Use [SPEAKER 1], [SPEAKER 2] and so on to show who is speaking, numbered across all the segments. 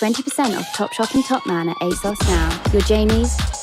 [SPEAKER 1] 20% off Topshop and Topman at ASOS now. Your Jamies.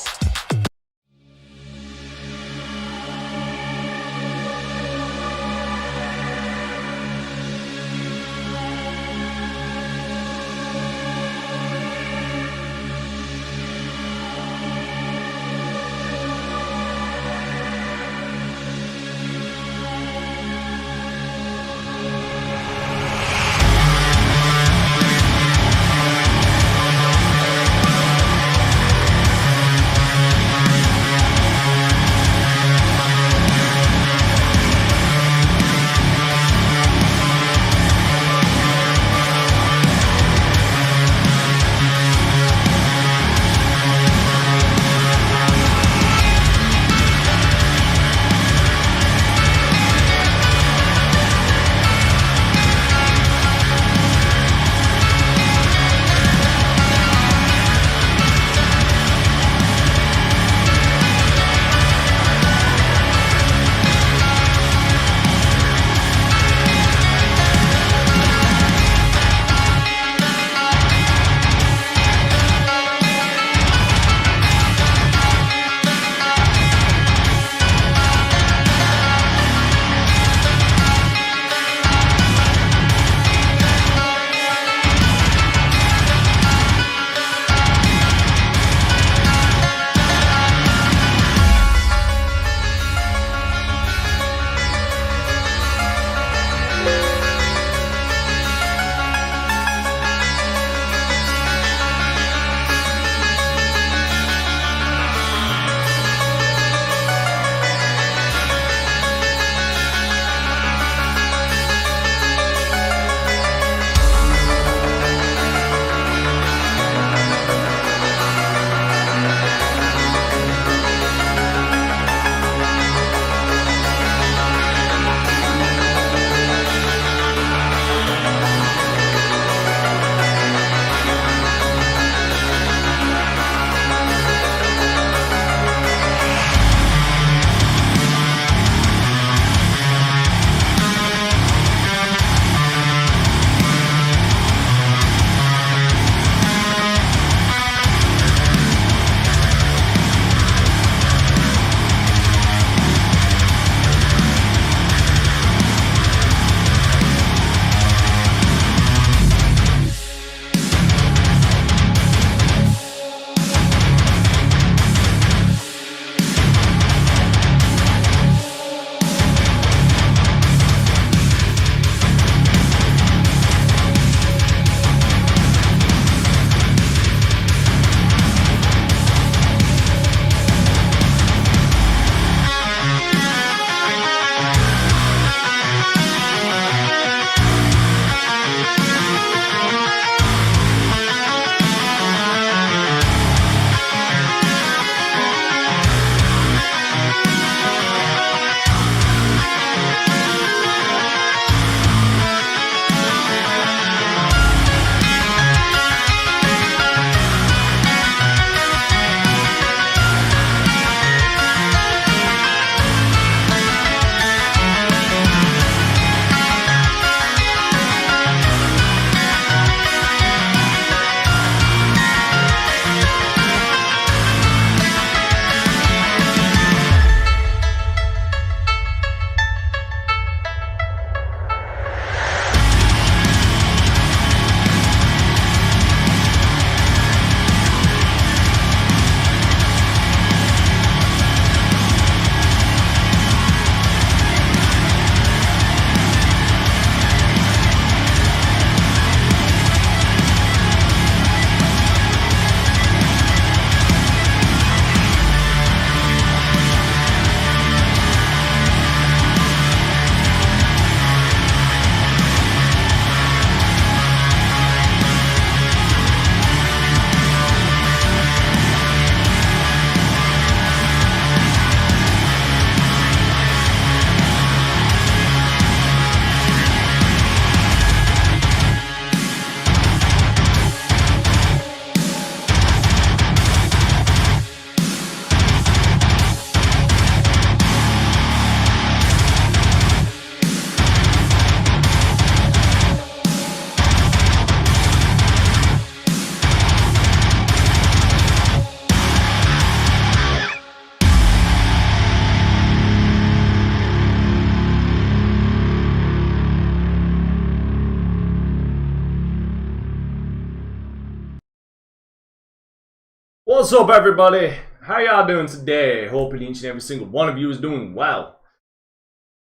[SPEAKER 2] What's up, everybody? How y'all doing today? Hoping each and every single one of you is doing well.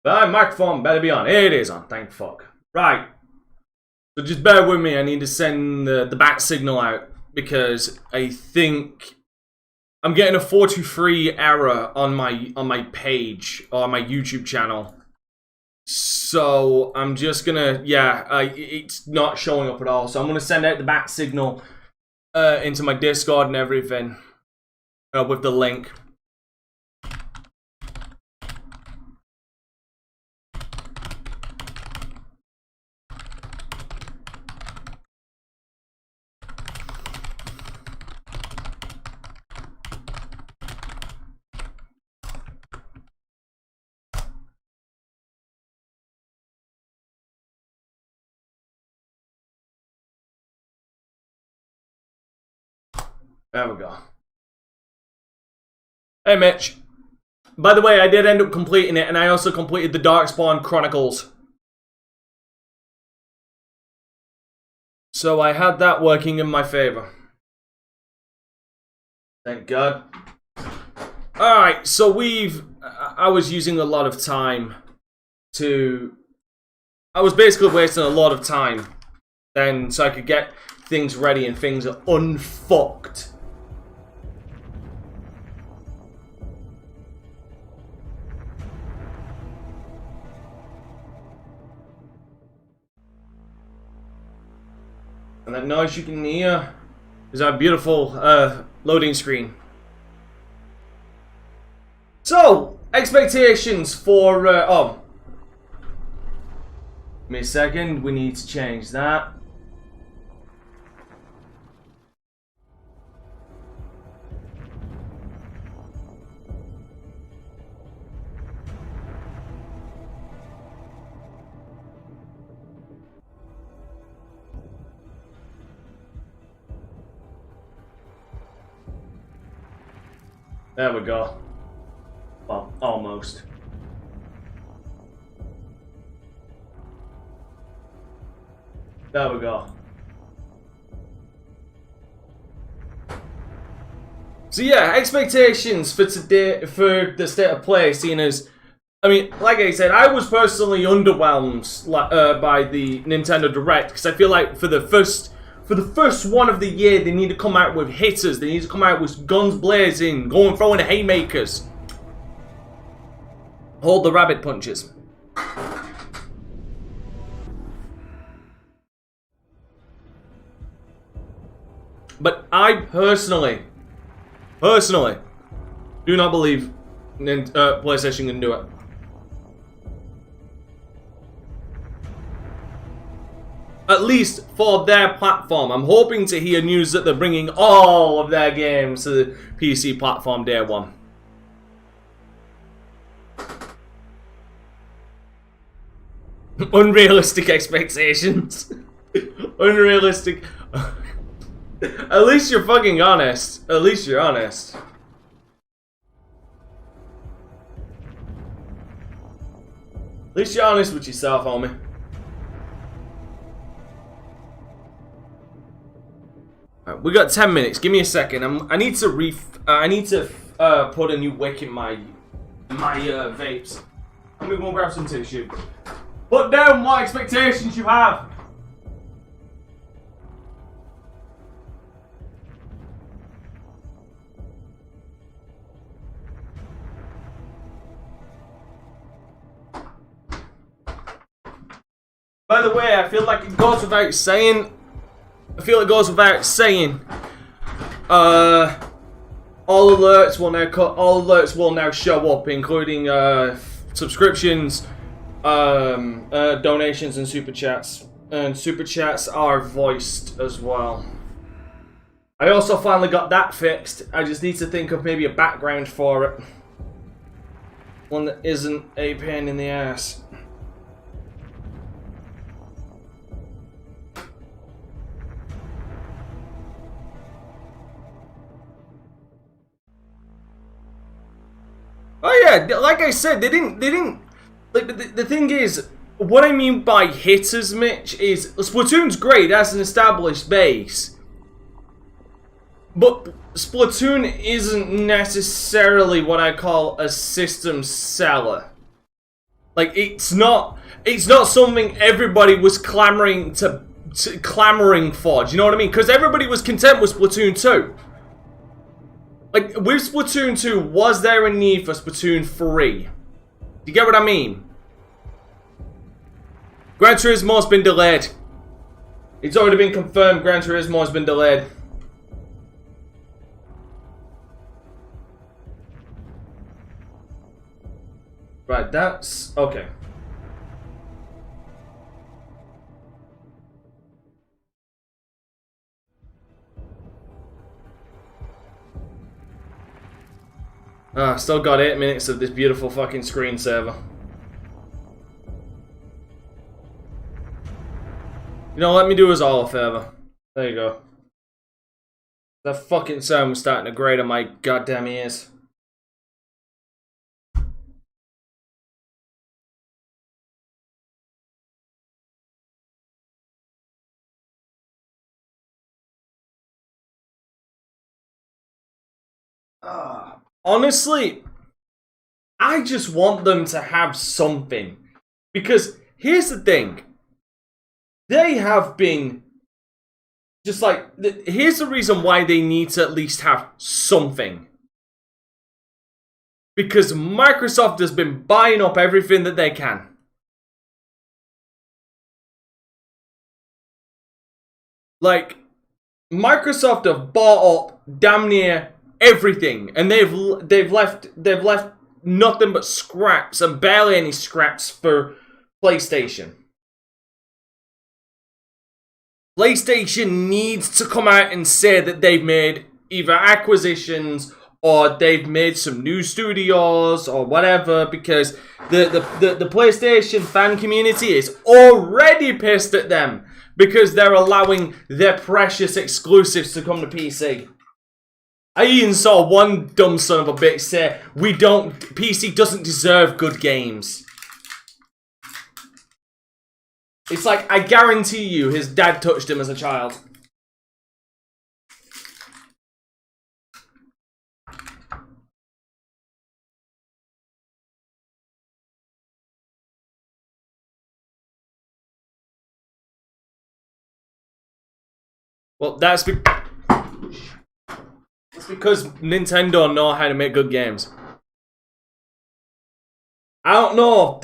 [SPEAKER 2] My microphone better be on. It is on, thank fuck. Right. So just bear with me, I need to send the bat signal out because I think I'm getting a 423 error on my page or on my YouTube channel. So I'm just gonna, it's not showing up at all. So I'm gonna send out the bat signal into my Discord and everything with the link. There we go. Hey Mitch. By the way, I did end up completing it, and I also completed the Darkspawn Chronicles. So I had that working in my favor. Thank God. Alright, so I was using a lot of time I was basically wasting a lot of time then so I could get things ready and things are unfucked. And that noise you can hear is our beautiful loading screen. So, expectations for, give me a second, we need to change that. There we go. Well, almost. There we go. So yeah, expectations for today, for the state of play, seeing as, I mean, like I said, I was personally underwhelmed by the Nintendo Direct, because I feel like for the first one of the year, they need to come out with hitters. They need to come out with guns blazing, going throwing haymakers. Hold the rabbit punches. But I personally do not believe PlayStation can do it. At least for their platform. I'm hoping to hear news that they're bringing all of their games to the PC platform day one. Unrealistic expectations. Unrealistic. At least you're fucking honest. At least you're honest. At least you're honest with yourself, homie. Right, we got 10 minutes. Give me a second. I need to put a new wick in my vapes. I'm gonna go grab some tissue. Put down what expectations you have. By the way, I feel like it goes without saying. All alerts will now show up, including subscriptions, donations, and super chats. And super chats are voiced as well. I also finally got that fixed. I just need to think of maybe a background for it. One that isn't a pain in the ass. Oh yeah, like I said, they didn't, like, the thing is, what I mean by hitters, Mitch, is Splatoon's great, that's an established base. But Splatoon isn't necessarily what I call a system seller. Like, it's not something everybody was clamoring for. Do you know what I mean? Because everybody was content with Splatoon 2. Like, with Splatoon 2, was there a need for Splatoon 3? Do you get what I mean? Gran Turismo's been delayed. It's already been confirmed Gran Turismo's been delayed. Right, that's... okay. Still got 8 minutes of this beautiful fucking screensaver. You know, let me do us all a favor. There you go. That fucking sound was starting to grate on my goddamn ears. Honestly, I just want them to have something. Because here's the thing. They have been just like, here's the reason why they need to at least have something. Because Microsoft has been buying up everything that they can. Like, Microsoft have bought up damn near everything, and they've left nothing but scraps, and barely any scraps for PlayStation. PlayStation needs to come out and say that they've made either acquisitions or they've made some new studios or whatever, because the PlayStation fan community is already pissed at them because they're allowing their precious exclusives to come to PC. I even saw one dumb son of a bitch say, PC doesn't deserve good games. It's like, I guarantee you his dad touched him as a child. Well, that's because Nintendo know how to make good games. I don't know,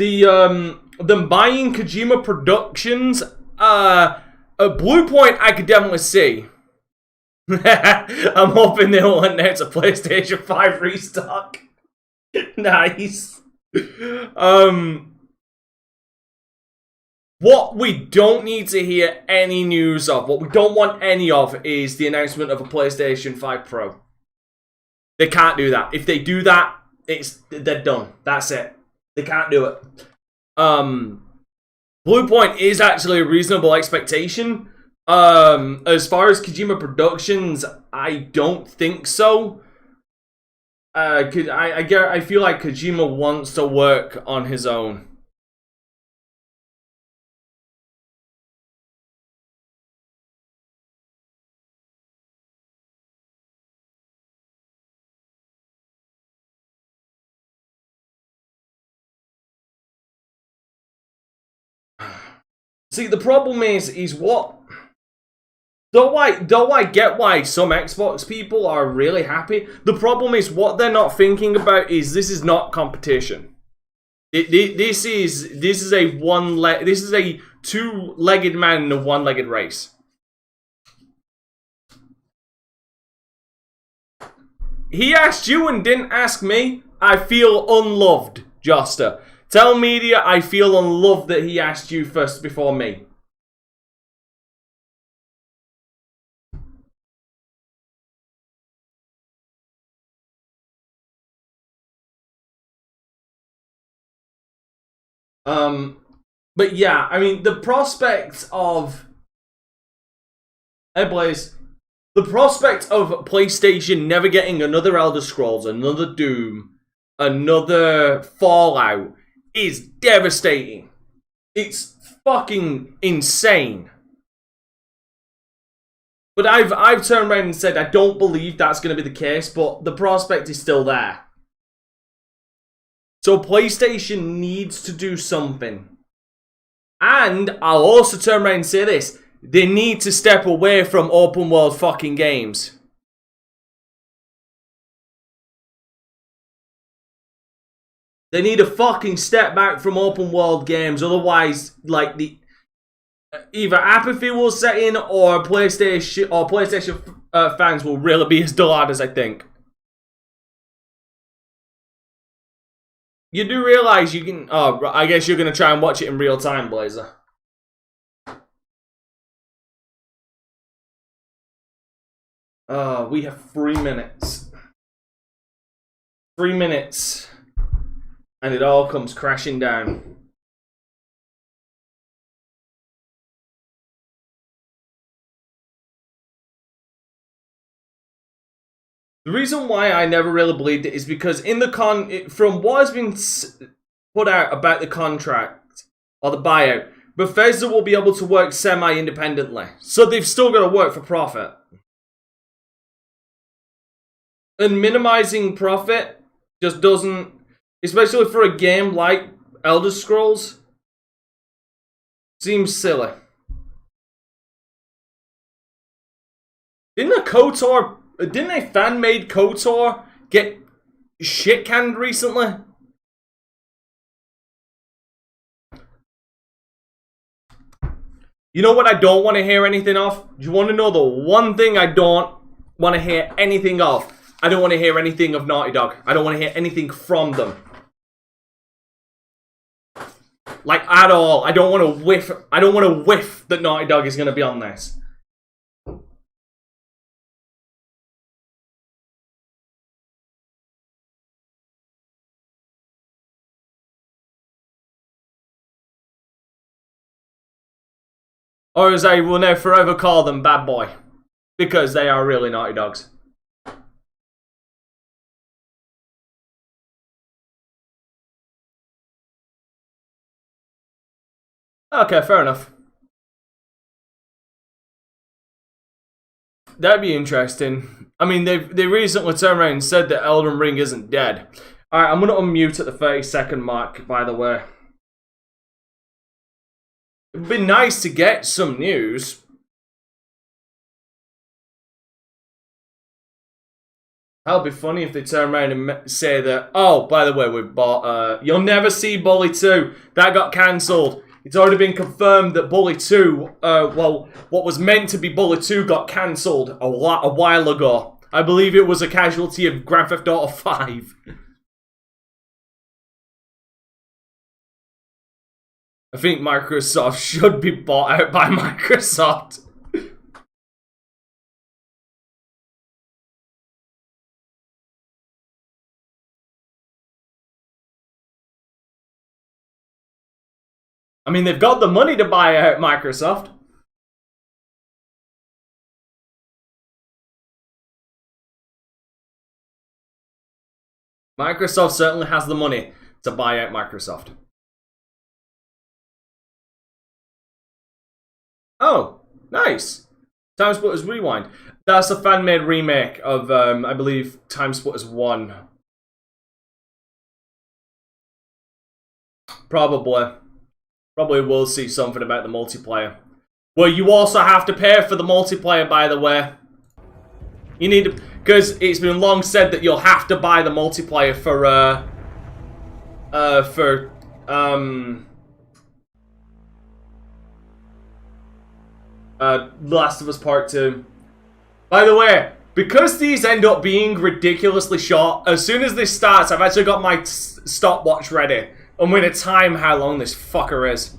[SPEAKER 2] them buying Kojima Productions, Bluepoint I could definitely see. I'm hoping they won't announce a PlayStation 5 restock. Nice. What we don't need to hear any news of, what we don't want any of, is the announcement of a PlayStation 5 Pro. They can't do that. If they do that, they're done. That's it. They can't do it. Bluepoint is actually a reasonable expectation. As far as Kojima Productions, I don't think so. I feel like Kojima wants to work on his own. See, the problem is what... Though I get why some Xbox people are really happy, the problem is what they're not thinking about is this is not competition. This is a two-legged man in a one-legged race. He asked you and didn't ask me. I feel unloved, Joster. Tell media I feel unloved that he asked you first before me. But yeah, I mean, the prospect of... Hey, Blaze. The prospect of PlayStation never getting another Elder Scrolls, another Doom, another Fallout is devastating. It's fucking insane. But I've turned around and said I don't believe that's going to be the case, but the prospect is still there. So PlayStation needs to do something. And I'll also turn around and say this. They need to step away from open world fucking games. They need to fucking step back from open world games. Otherwise, like, either apathy will set in or PlayStation fans will really be as dull as I think. You do realize you can... Oh, I guess you're going to try and watch it in real time, Blazer. We have 3 minutes. 3 minutes. And it all comes crashing down. The reason why I never really believed it is because in the from what has been put out about the contract or the buyout, Bethesda will be able to work semi-independently. So they've still got to work for profit. And minimizing profit just doesn't, especially for a game like Elder Scrolls, seems silly. Didn't a fan-made KOTOR get shit-canned recently? You know what I don't want to hear anything of? Do you want to know the one thing I don't want to hear anything of? I don't want to hear anything of Naughty Dog. I don't want to hear anything from them. Like, at all. I don't want to whiff that Naughty Dog is going to be on this. Or as I will now forever call them, Bad Boy. Because they are really Naughty Dogs. Okay, fair enough. That'd be interesting. I mean, they recently turned around and said that Elden Ring isn't dead. Alright, I'm going to unmute at the 30-second mark, by the way. It'd be nice to get some news. That'll be funny if they turn around and say that, oh, by the way, we've bought, You'll Never See Bully 2. That got cancelled. It's already been confirmed that Bully 2, well, what was meant to be Bully 2 got cancelled a while ago. I believe it was a casualty of Grand Theft Auto 5. I think Microsoft should be bought out by Microsoft. I mean, they've got the money to buy out Microsoft. Microsoft certainly has the money to buy out Microsoft. Oh, nice. Time Splitters Rewind. That's a fan-made remake of, I believe, Time Splitters 1. Probably will see something about the multiplayer. Well, you also have to pay for the multiplayer, by the way. You need to, because it's been long said that you'll have to buy the multiplayer for Last of Us Part 2. By the way, because these end up being ridiculously short, as soon as this starts, I've actually got my stopwatch ready. I'm going to time how long this fucker is.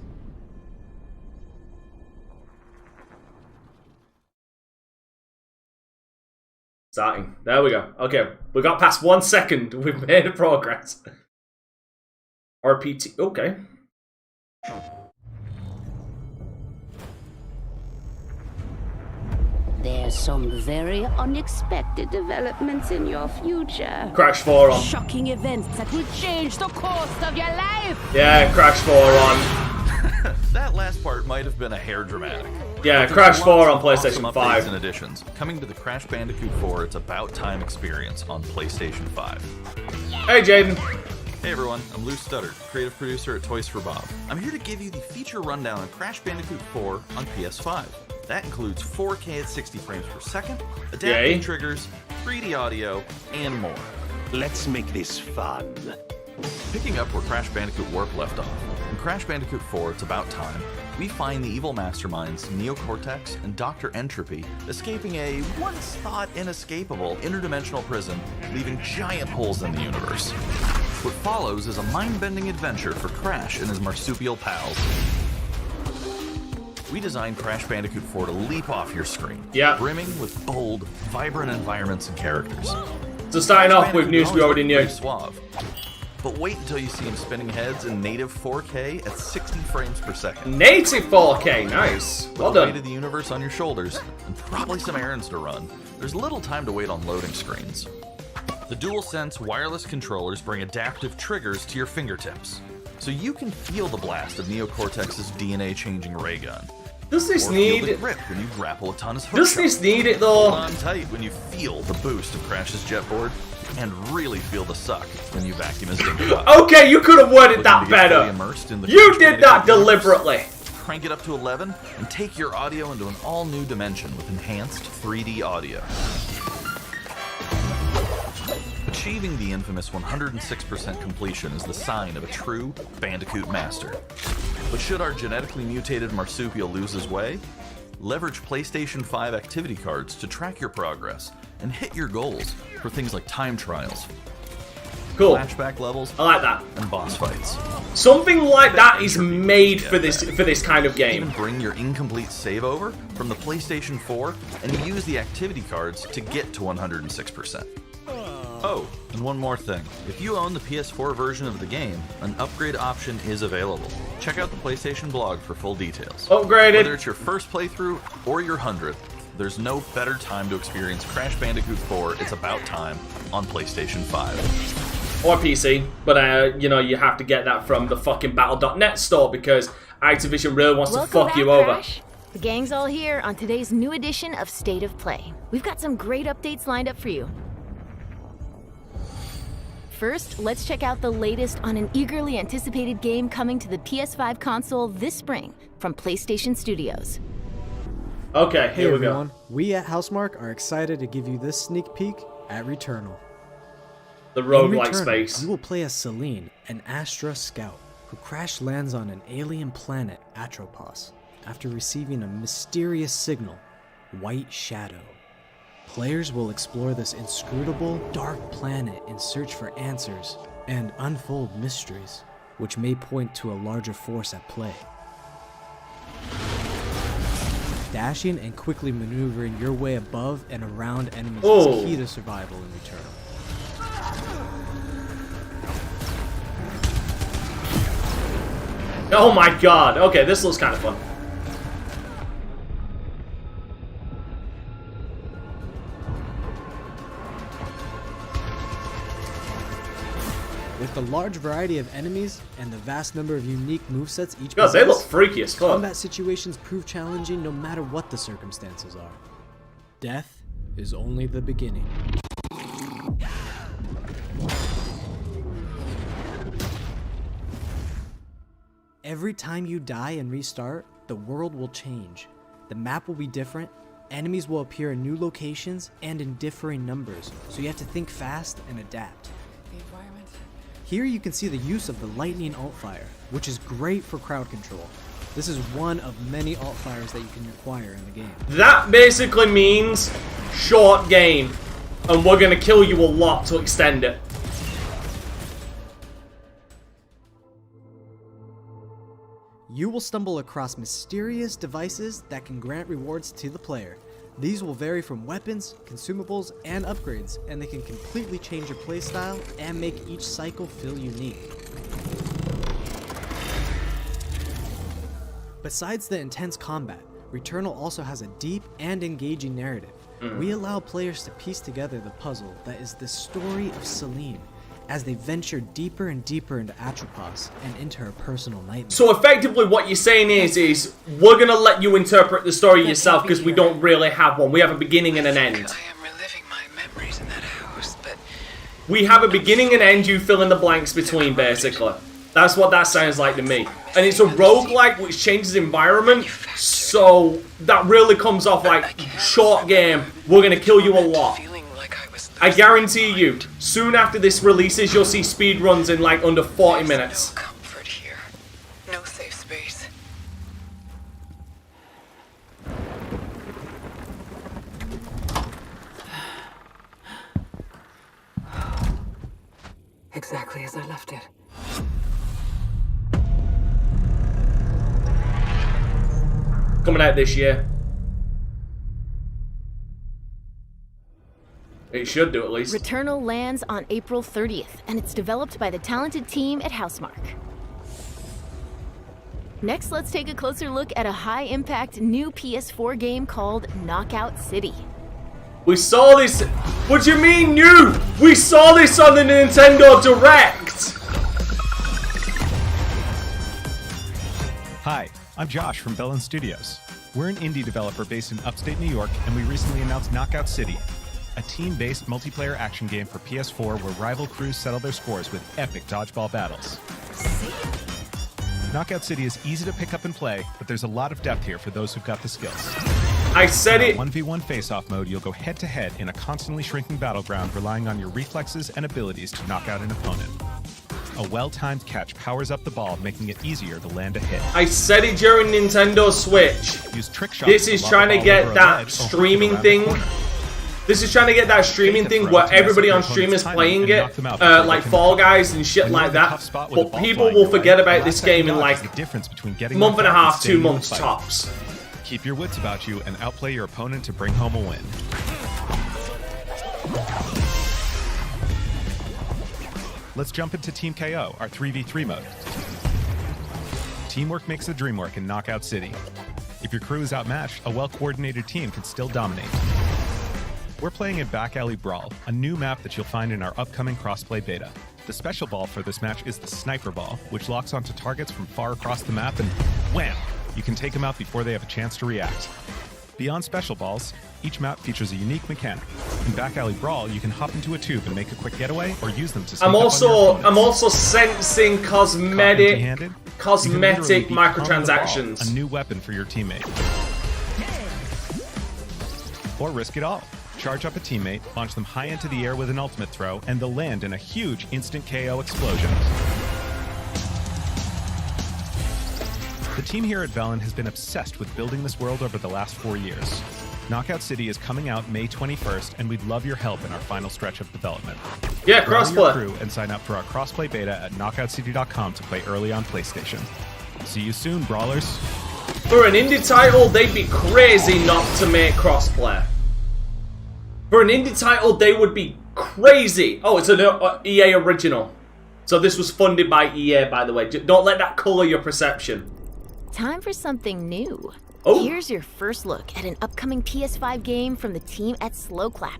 [SPEAKER 2] Starting. There we go. Okay, we got past 1 second. We've made progress. RPT. Okay.
[SPEAKER 3] There's some very unexpected developments in your future.
[SPEAKER 2] Crash 4 on.
[SPEAKER 3] Shocking events that will change the course of your life.
[SPEAKER 2] Yeah, Crash 4 on.
[SPEAKER 4] That last part might have been a hair dramatic.
[SPEAKER 2] Yeah,
[SPEAKER 4] But
[SPEAKER 2] Crash
[SPEAKER 4] there's
[SPEAKER 2] 4 on
[SPEAKER 4] lots of
[SPEAKER 2] PlayStation
[SPEAKER 4] awesome
[SPEAKER 2] 5.
[SPEAKER 4] updates and additions coming to the Crash Bandicoot 4 It's About Time experience on PlayStation 5.
[SPEAKER 2] Hey, Jaden.
[SPEAKER 4] Hey everyone, I'm Lou Studdard, creative producer at Toys for Bob. I'm here to give you the feature rundown on Crash Bandicoot 4 on PS5. That includes 4K at 60 frames per second, adaptive triggers, 3D audio, and more.
[SPEAKER 5] Let's make this fun.
[SPEAKER 4] Picking up where Crash Bandicoot Warp left off, in Crash Bandicoot 4 It's About Time, we find the evil masterminds Neocortex and Dr. Entropy escaping a once-thought inescapable interdimensional prison, leaving giant holes in the universe. What follows is a mind-bending adventure for Crash and his marsupial pals. We designed Crash Bandicoot 4 to leap off your screen, brimming with bold, vibrant environments and characters.
[SPEAKER 2] So starting off with news we already knew.
[SPEAKER 4] Suave. But wait until you see him spinning heads in native 4K at 60 frames per second.
[SPEAKER 2] Native 4K, nice. Well
[SPEAKER 4] With the
[SPEAKER 2] done.
[SPEAKER 4] weight of the universe on your shoulders, and probably some errands to run, there's little time to wait on loading screens. The DualSense wireless controllers bring adaptive triggers to your fingertips, so you can feel the blast of Neocortex's DNA-changing ray gun.
[SPEAKER 2] Does this
[SPEAKER 4] or
[SPEAKER 2] need
[SPEAKER 4] feel the grip when you grapple a ton of hook
[SPEAKER 2] Does this
[SPEAKER 4] shots.
[SPEAKER 2] need it
[SPEAKER 4] Hold
[SPEAKER 2] though?
[SPEAKER 4] on tight when you feel the boost of Crash's jetboard, and really feel the suck when you vacuum his dingle.
[SPEAKER 2] Okay, you could have worded that better. You did that deliberately.
[SPEAKER 4] Crank it up to 11 and take your audio into an all-new dimension with enhanced 3D audio. Achieving the infamous 106% completion is the sign of a true Bandicoot master. But should our genetically mutated marsupial lose his way, leverage PlayStation 5 activity cards to track your progress and hit your goals for things like time trials,
[SPEAKER 2] cool
[SPEAKER 4] flashback levels,
[SPEAKER 2] I like that,
[SPEAKER 4] and boss fights.
[SPEAKER 2] Something like that is made for this kind of game.
[SPEAKER 4] Even bring your incomplete save over from the PlayStation 4 and use the activity cards to get to 106%. Oh, and one more thing. If you own the PS4 version of the game, an upgrade option is available. Check out the PlayStation blog for full details.
[SPEAKER 2] Upgraded.
[SPEAKER 4] Whether it's your first playthrough or your 100th, there's no better time to experience Crash Bandicoot 4 It's About Time on PlayStation 5.
[SPEAKER 2] Or PC, but you know, you have to get that from the fucking Battle.net store because Activision really wants to fuck you over.
[SPEAKER 6] Crash. The gang's all here on today's new edition of State of Play. We've got some great updates lined up for you. First, let's check out the latest on an eagerly anticipated game coming to the PS5 console this spring from PlayStation Studios.
[SPEAKER 2] Okay,
[SPEAKER 7] Hey
[SPEAKER 2] here we
[SPEAKER 7] everyone,
[SPEAKER 2] go.
[SPEAKER 7] we at Housemarque are excited to give you this sneak peek at Returnal.
[SPEAKER 2] The
[SPEAKER 7] In
[SPEAKER 2] roguelike
[SPEAKER 7] Returnal,
[SPEAKER 2] space.
[SPEAKER 7] you will play as Celine, an Astra scout, who crash lands on an alien planet, Atropos, after receiving a mysterious signal, White Shadow. Players will explore this inscrutable, dark planet in search for answers and unfold mysteries, which may point to a larger force at play. Dashing and quickly maneuvering your way above and around enemies is key to survival in Returnal.
[SPEAKER 2] Oh my god, okay, this looks kind of fun.
[SPEAKER 7] With the large variety of enemies and the vast number of unique movesets each
[SPEAKER 2] God, they look
[SPEAKER 7] possess,
[SPEAKER 2] freaky as fuck.
[SPEAKER 7] combat situations prove challenging no matter what the circumstances are. Death is only the beginning. Every time you die and restart, the world will change. The map will be different, enemies will appear in new locations and in differing numbers, so you have to think fast and adapt. Here you can see the use of the lightning alt-fire, which is great for crowd control. This is one of many alt-fires that you can acquire in the game.
[SPEAKER 2] That basically means short game, and we're gonna kill you a lot to extend it.
[SPEAKER 7] You will stumble across mysterious devices that can grant rewards to the player. These will vary from weapons, consumables, and upgrades, and they can completely change your playstyle and make each cycle feel unique. Besides the intense combat, Returnal also has a deep and engaging narrative. We allow players to piece together the puzzle that is the story of Celine as they venture deeper and deeper into Atropos and into her personal nightmare.
[SPEAKER 2] So effectively what you're saying is we're going to let you interpret the story yourself because we don't really have one. We have a beginning and an end.
[SPEAKER 8] I am reliving my memories in that house, but...
[SPEAKER 2] We have a beginning and end, you fill in the blanks between, basically. That's what that sounds like to me. And it's a roguelike which changes environment, so that really comes off like short game, we're going to kill you a lot. I guarantee you, soon after this releases, you'll see speedruns in like under 40 minutes.
[SPEAKER 8] No comfort here. No safe space. Exactly as I left it.
[SPEAKER 2] Coming out this year. It should do, at least.
[SPEAKER 6] Returnal lands on April 30th, and it's developed by the talented team at Housemarque. Next, let's take a closer look at a high-impact new PS4 game called Knockout City.
[SPEAKER 2] We saw this... What do you mean new? We saw this on the Nintendo Direct!
[SPEAKER 9] Hi, I'm Josh from Bellin Studios. We're an indie developer based in upstate New York, and we recently announced Knockout City, a team-based multiplayer action game for PS4 where rival crews settle their scores with epic dodgeball battles. Knockout City is easy to pick up and play, but there's a lot of depth here for those who've got the skills.
[SPEAKER 2] I said it!
[SPEAKER 9] In 1v1 face-off mode, you'll go head-to-head in a constantly shrinking battleground, relying on your reflexes and abilities to knock out an opponent. A well-timed catch powers up the ball, making it easier to land a hit.
[SPEAKER 2] I said it during Nintendo Switch.
[SPEAKER 9] Use trick shots.
[SPEAKER 2] This is trying to get that streaming thing. This is trying to get that streaming thing where everybody on stream is playing it, like Fall Guys and shit like that. But people will forget about this game in like a month and a half, 2 months tops.
[SPEAKER 9] Keep your wits about you and outplay your opponent to bring home a win. Let's jump into Team KO, our 3v3 mode. Teamwork makes the dream work in Knockout City. If your crew is outmatched, a well-coordinated team can still dominate. We're playing in Back Alley Brawl, a new map that you'll find in our upcoming crossplay beta. The special ball for this match is the Sniper Ball, which locks onto targets from far across the map and wham! You can take them out before they have a chance to react. Beyond special balls, each map features a unique mechanic. In Back Alley Brawl, you can hop into a tube and make a quick getaway, or use them to sneak
[SPEAKER 2] I'm also sensing cosmetic microtransactions.
[SPEAKER 9] A new weapon for your teammate. Or risk it all. Charge up a teammate, launch them high into the air with an ultimate throw, and they'll land in a huge instant KO explosion. The team here at Velen has been obsessed with building this world over the last 4 years. Knockout City is coming out May 21st, and we'd love your help in our final stretch of development.
[SPEAKER 2] Yeah, crossplay.
[SPEAKER 9] Crew and sign up for our crossplay beta at knockoutcity.com to play early on PlayStation. See you soon, brawlers.
[SPEAKER 2] For an indie title, they'd be crazy not to make crossplay. For an indie title, they would be crazy. Oh, it's an EA original. So this was funded by EA, by the way. Don't let that color your perception.
[SPEAKER 6] Time for something new.
[SPEAKER 2] Oh.
[SPEAKER 6] Here's your first look at an upcoming PS5 game from the team at Slowclap.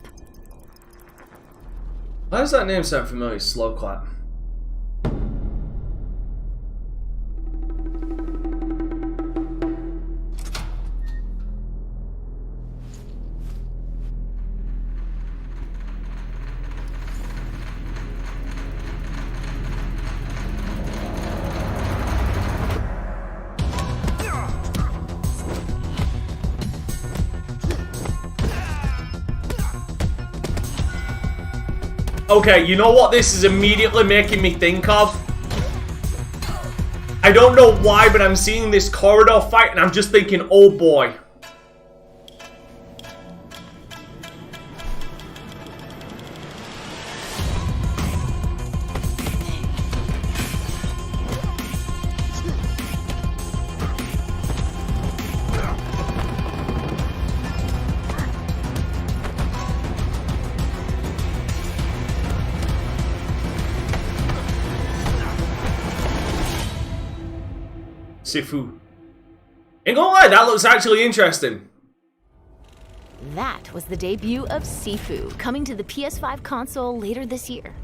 [SPEAKER 2] Why does that name sound familiar? Slowclap. Okay, you know what this is immediately making me think of? I don't know why, but I'm seeing this corridor fight and I'm just thinking, oh boy. Sifu. Ain't gonna lie, that looks actually interesting.
[SPEAKER 6] That was the debut of Sifu, coming to the PS5 console later this year.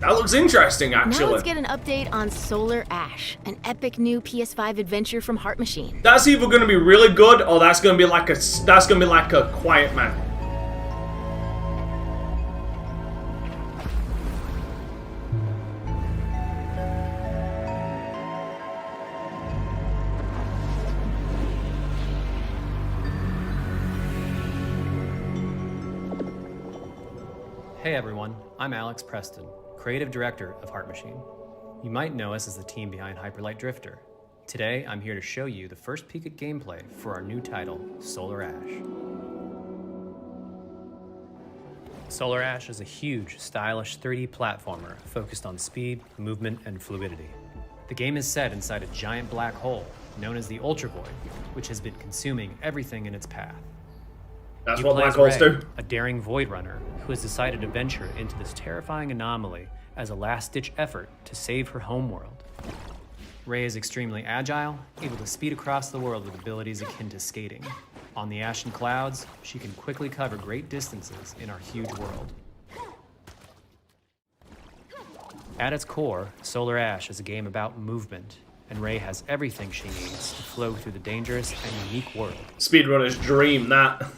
[SPEAKER 2] That looks interesting, actually.
[SPEAKER 6] Now let's get an update on Solar Ash, an epic new PS5 adventure from Heart Machine.
[SPEAKER 2] That's either going to be really good or that's going to be like a Quiet Man.
[SPEAKER 10] Hey everyone, I'm Alex Preston, Creative Director of Heart Machine. You might know us as the team behind Hyperlight Drifter. Today, I'm here to show you the first peek at gameplay for our new title, Solar Ash. Solar Ash is a huge, stylish 3D platformer focused on speed, movement, and fluidity. The game is set inside a giant black hole, known as the Ultra Void, which has been consuming everything in its path.
[SPEAKER 2] That's
[SPEAKER 10] You
[SPEAKER 2] what
[SPEAKER 10] play
[SPEAKER 2] black
[SPEAKER 10] as
[SPEAKER 2] holes
[SPEAKER 10] Ray,
[SPEAKER 2] do.
[SPEAKER 10] a daring void runner who has decided to venture into this terrifying anomaly as a last-ditch effort to save her homeworld. Ray is extremely agile, able to speed across the world with abilities akin to skating. On the ashen clouds, she can quickly cover great distances in our huge world. At its core, Solar Ash is a game about movement, and Ray has everything she needs to flow through the dangerous and unique world.
[SPEAKER 2] Speedrunner's dream, that.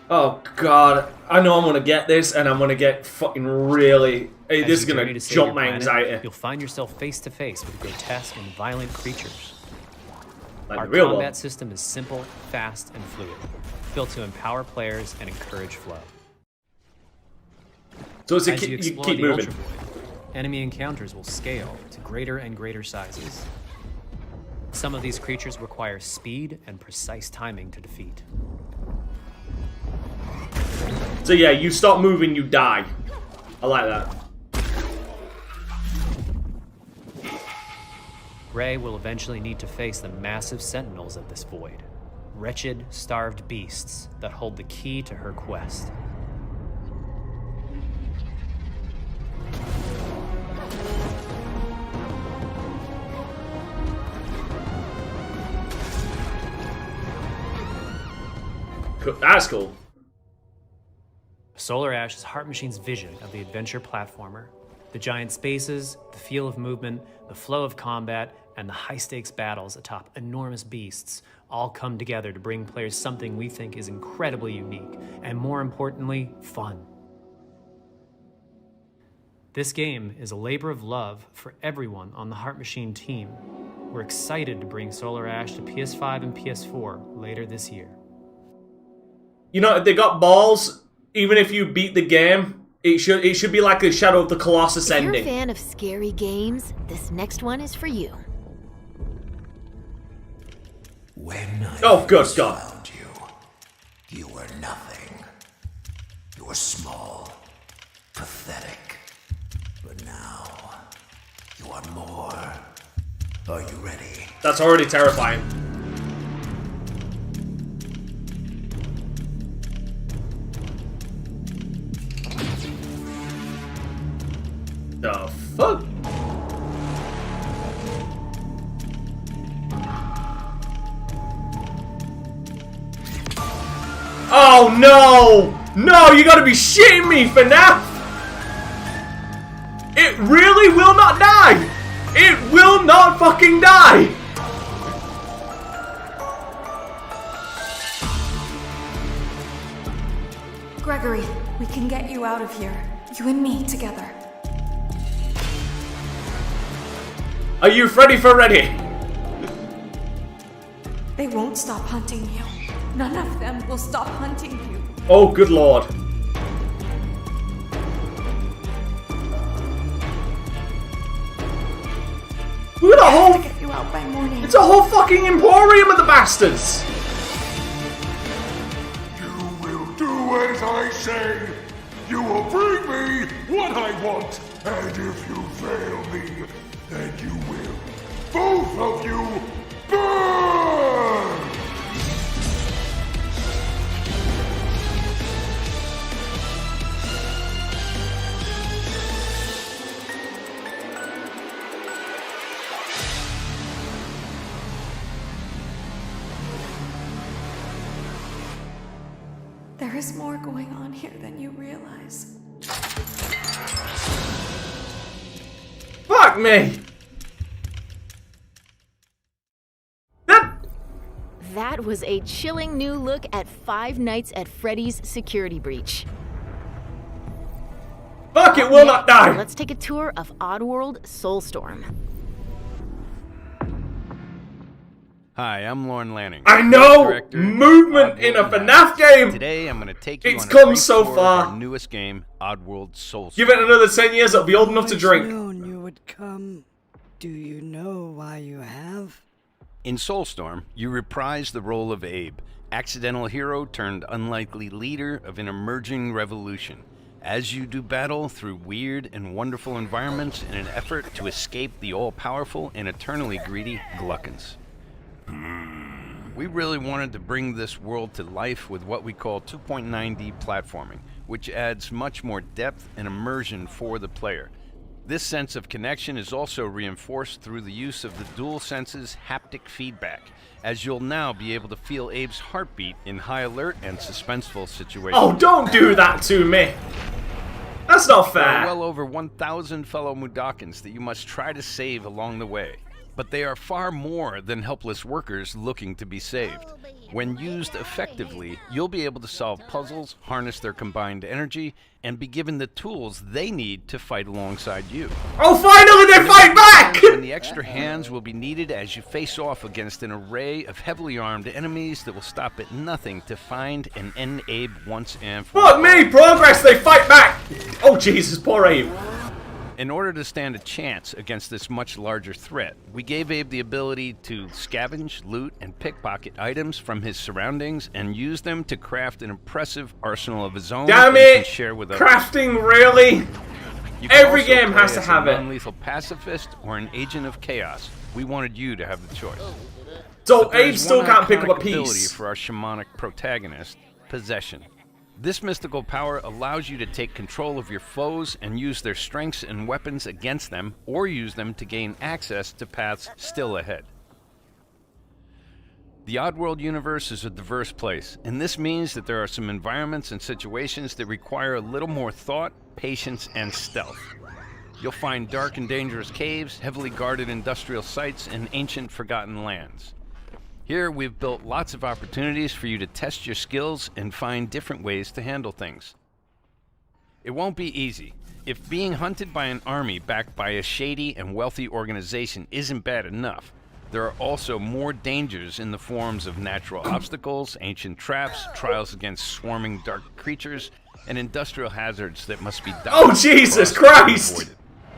[SPEAKER 2] Oh god, I know I'm gonna get this and I'm gonna get fucking really... Hey, this is gonna jump my anxiety.
[SPEAKER 10] You'll find yourself face to face with grotesque and violent creatures.
[SPEAKER 2] Like
[SPEAKER 10] Our
[SPEAKER 2] the real
[SPEAKER 10] combat
[SPEAKER 2] one.
[SPEAKER 10] system is simple, fast, and fluid, built to empower players and encourage flow.
[SPEAKER 2] So it's a
[SPEAKER 10] As you
[SPEAKER 2] you
[SPEAKER 10] explore
[SPEAKER 2] keep
[SPEAKER 10] the
[SPEAKER 2] moving.
[SPEAKER 10] Ultra Void, enemy encounters will scale to greater and greater sizes. Some of these creatures require speed and precise timing to defeat.
[SPEAKER 2] So yeah, you stop moving, you die. I like that.
[SPEAKER 10] Ray will eventually need to face the massive sentinels of this void. Wretched, starved beasts that hold the key to her quest.
[SPEAKER 2] That's cool.
[SPEAKER 10] Solar Ash is Heart Machine's vision of the adventure platformer. The giant spaces, the feel of movement, the flow of combat, and the high-stakes battles atop enormous beasts all come together to bring players something we think is incredibly unique, and more importantly, fun. This game is a labor of love for everyone on the Heart Machine team. We're excited to bring Solar Ash to PS5 and PS4 later this year.
[SPEAKER 2] You know, if they got balls, even if you beat the game, it should be like a Shadow of the Colossus
[SPEAKER 6] If you're a
[SPEAKER 2] ending.
[SPEAKER 6] fan of scary games, this next one is for you.
[SPEAKER 5] When I
[SPEAKER 2] Oh, good
[SPEAKER 5] first
[SPEAKER 2] God.
[SPEAKER 5] found you, you were nothing. You were small, pathetic. But now, you are more. Are you ready?
[SPEAKER 2] That's already terrifying. The fuck? Oh no! No, you gotta be shitting me, FNAF! It really will not die! It will not fucking die!
[SPEAKER 11] Gregory, we can get you out of here. You and me together.
[SPEAKER 2] Are you ready for ready?
[SPEAKER 11] They won't stop hunting you. None of them will stop hunting you.
[SPEAKER 2] Oh, good lord. Look at a whole...
[SPEAKER 11] Get you out by morning.
[SPEAKER 2] It's a whole fucking emporium of the bastards!
[SPEAKER 5] You will do as I say. You will bring me what I want. And if you fail me, then you will. Both of you burn!
[SPEAKER 11] There is more going on here than you realize.
[SPEAKER 2] Fuck me!
[SPEAKER 6] That was a chilling new look at 5 Nights at Freddy's security breach.
[SPEAKER 2] Fuck, it will not die!
[SPEAKER 6] Let's take a tour of Oddworld Soulstorm.
[SPEAKER 12] Hi, I'm Lauren Lanning.
[SPEAKER 2] I know! Movement in a FNAF game!
[SPEAKER 12] Today I'm going to take you
[SPEAKER 2] it's
[SPEAKER 12] on
[SPEAKER 2] come
[SPEAKER 12] a
[SPEAKER 2] so
[SPEAKER 12] tour of
[SPEAKER 2] far.
[SPEAKER 12] our newest game, Oddworld Soulstorm.
[SPEAKER 2] Give it another 10 years, it'll be old enough to drink.
[SPEAKER 13] Known you would come. Do you know why you have?
[SPEAKER 12] In Soulstorm, you reprise the role of Abe, accidental hero turned unlikely leader of an emerging revolution, as you do battle through weird and wonderful environments in an effort to escape the all-powerful and eternally greedy Gluckins. We really wanted to bring this world to life with what we call 2.9D platforming, which adds much more depth and immersion for the player. This sense of connection is also reinforced through the use of the DualSense's haptic feedback, as you'll now be able to feel Abe's heartbeat in high alert and suspenseful situations.
[SPEAKER 2] Oh, don't do that to me! That's not fair!
[SPEAKER 12] There are well over 1,000 fellow Mudokons that you must try to save along the way, but they are far more than helpless workers looking to be saved. When used effectively, you'll be able to solve puzzles, harness their combined energy, and be given the tools they need to fight alongside you.
[SPEAKER 2] Oh, finally they fight back!
[SPEAKER 12] And the extra hands will be needed as you face off against an array of heavily armed enemies that will stop at nothing to find and end Abe once and for all.
[SPEAKER 2] Fuck me! Progress! They fight back! Oh, Jesus, poor Abe.
[SPEAKER 12] In order to stand a chance against this much larger threat, we gave Abe the ability to scavenge, loot, and pickpocket items from his surroundings and use them to craft an impressive arsenal of his own
[SPEAKER 2] Damn
[SPEAKER 12] that he can
[SPEAKER 2] it!
[SPEAKER 12] share with others.
[SPEAKER 2] Crafting, really?
[SPEAKER 12] You can
[SPEAKER 2] Every
[SPEAKER 12] also
[SPEAKER 2] game
[SPEAKER 12] play
[SPEAKER 2] has to
[SPEAKER 12] as
[SPEAKER 2] have
[SPEAKER 12] an
[SPEAKER 2] it.
[SPEAKER 12] non-lethal pacifist or an agent of chaos. We wanted you to have the choice.
[SPEAKER 2] So
[SPEAKER 12] But there
[SPEAKER 2] Abe
[SPEAKER 12] is
[SPEAKER 2] still
[SPEAKER 12] one
[SPEAKER 2] can't pick up a
[SPEAKER 12] iconic ability
[SPEAKER 2] piece.
[SPEAKER 12] for our shamanic protagonist, possession. This mystical power allows you to take control of your foes and use their strengths and weapons against them, or use them to gain access to paths still ahead. The Oddworld universe is a diverse place, and this means that there are some environments and situations that require a little more thought, patience, and stealth. You'll find dark and dangerous caves, heavily guarded industrial sites, and ancient forgotten lands. Here, we've built lots of opportunities for you to test your skills and find different ways to handle things. It won't be easy. If being hunted by an army backed by a shady and wealthy organization isn't bad enough, there are also more dangers in the forms of natural obstacles, ancient traps, trials against swarming dark creatures, and industrial hazards that must be dodged.
[SPEAKER 2] Oh, Jesus Christ!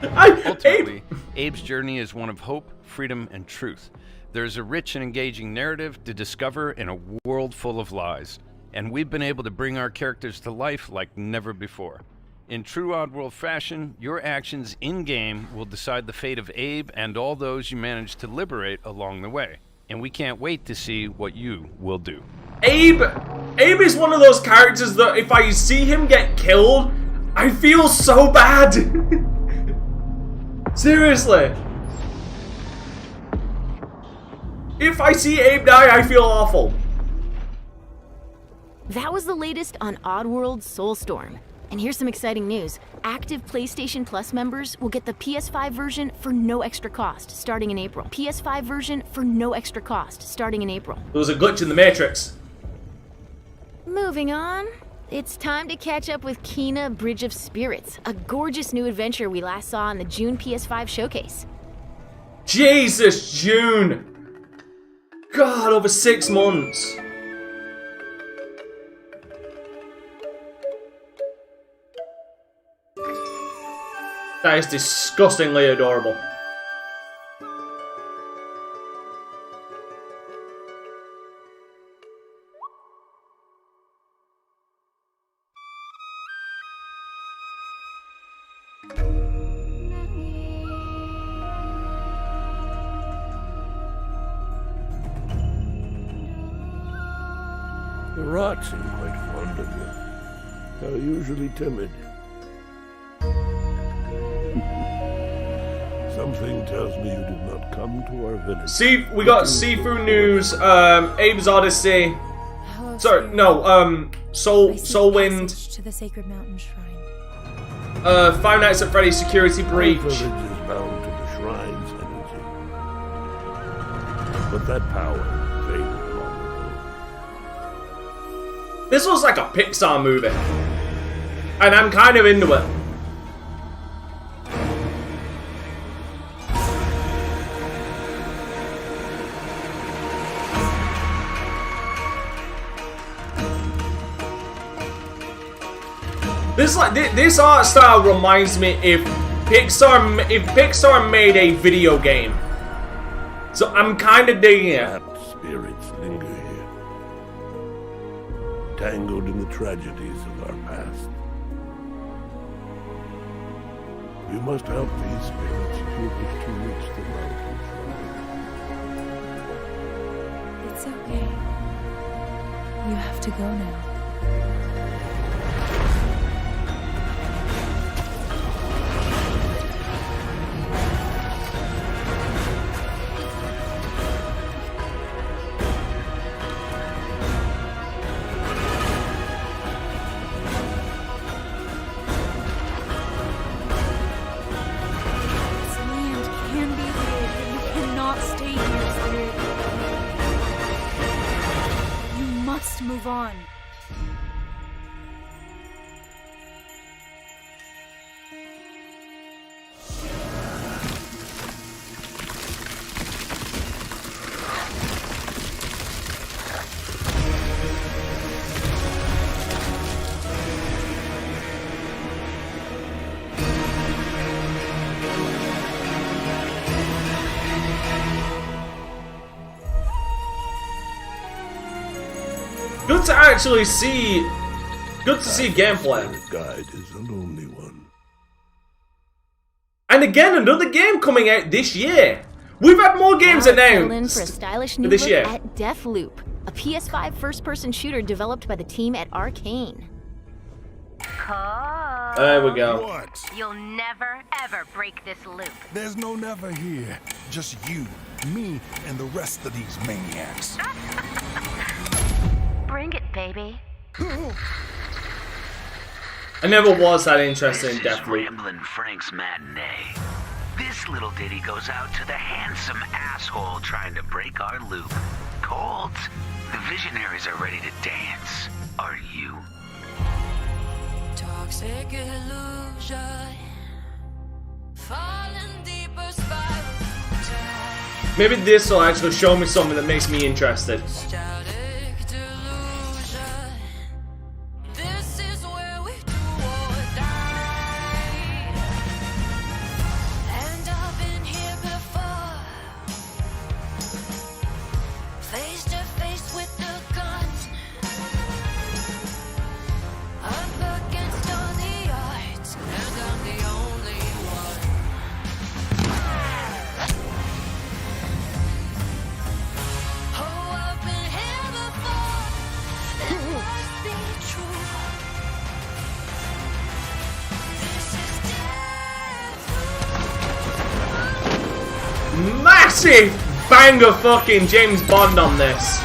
[SPEAKER 12] Ultimately, Abe's journey is one of hope, freedom, and truth. There's a rich and engaging narrative to discover in a world full of lies, and we've been able to bring our characters to life like never before. In true Oddworld fashion, your actions in-game will decide the fate of Abe and all those you manage to liberate along the way, and we can't wait to see what you will do.
[SPEAKER 2] Abe is one of those characters that if I see him get killed, I feel so bad. Seriously. If I see Abe die, I feel awful.
[SPEAKER 6] That was the latest on Oddworld Soulstorm. And here's some exciting news. Active PlayStation Plus members will get the PS5 version for no extra cost starting in April. PS5 version for no extra cost starting in April.
[SPEAKER 2] There was a glitch in the Matrix.
[SPEAKER 6] Moving on. It's time to catch up with Kena Bridge of Spirits, a gorgeous new adventure we last saw in the June PS5 showcase.
[SPEAKER 2] Jesus, June! God, over 6 months. That is disgustingly adorable.
[SPEAKER 5] The rats seem quite fond of you. They're usually timid. Something tells me you did not come to our village.
[SPEAKER 2] See, we got Sifu news, Abe's Odyssey.
[SPEAKER 13] How
[SPEAKER 2] Sorry, no, Soulwind.
[SPEAKER 11] To the Sacred Mountain Shrine.
[SPEAKER 2] Five Nights at Freddy's Security Breach.
[SPEAKER 5] Our village is bound to the shrine's energy. But that power faded long ago.
[SPEAKER 2] This was like a Pixar movie. And I'm kind of into it. This art style reminds me if Pixar made a video game. So I'm kind of digging it.
[SPEAKER 5] Trapped spirits linger here, tangled in the tragedies of our past. You must help these spirits if you wish to reach the mountain shrine.
[SPEAKER 11] It's okay. You have to go now. Move on.
[SPEAKER 2] Good to actually see. Good to see gameplay.
[SPEAKER 5] The guide is a lonely one.
[SPEAKER 2] And again, another game coming out this year. We've had more games announced
[SPEAKER 6] For a stylish new
[SPEAKER 2] this
[SPEAKER 6] look
[SPEAKER 2] year.
[SPEAKER 6] at Deathloop, a PS5 first-person shooter developed by the team at Arcane.
[SPEAKER 2] There we go.
[SPEAKER 14] What?
[SPEAKER 15] You'll never, ever break this loop.
[SPEAKER 14] There's no never here. Just you, me, and the rest of these maniacs.
[SPEAKER 15] Bring it, baby.
[SPEAKER 2] I never was that interested in Deathloop.
[SPEAKER 16] Ramblin' Frank's matinee. This little ditty goes out to the handsome asshole trying to break our loop. Cold. The visionaries are ready to dance. Are you?
[SPEAKER 11] Toxic illusion. Falling deeper spiral.
[SPEAKER 2] Maybe this will actually show me something that makes me interested. Massive banger fucking James Bond on this.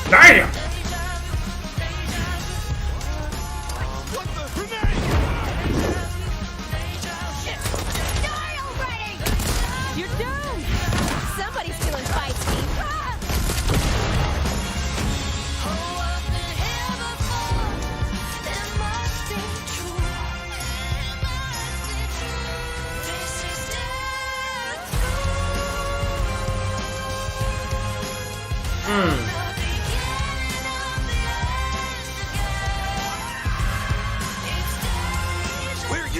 [SPEAKER 2] Damn!
[SPEAKER 11] You're doomed! Somebody's feeling feisty.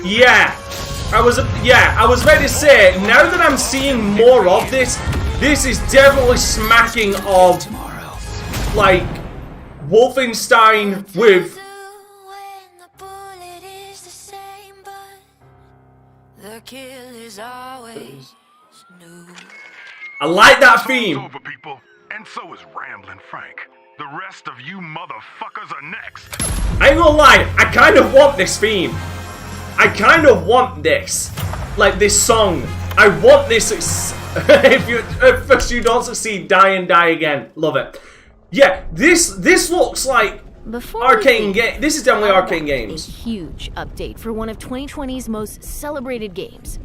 [SPEAKER 2] Yeah, I was ready to say, now that I'm seeing more of this, this is definitely smacking of, like, Wolfenstein with
[SPEAKER 8] The kill is always new.
[SPEAKER 2] I like that theme.
[SPEAKER 5] Over, people, and so is Ramblin' Frank. The rest of you motherfuckers are next.
[SPEAKER 2] I ain't gonna lie, I kind of want this theme. I kind of want this. Like this song. I want this. If you don't succeed, die and die again. Love it. Yeah, this looks like arcane game. This is definitely arcane games.
[SPEAKER 6] A huge update for one of 2020's most celebrated games.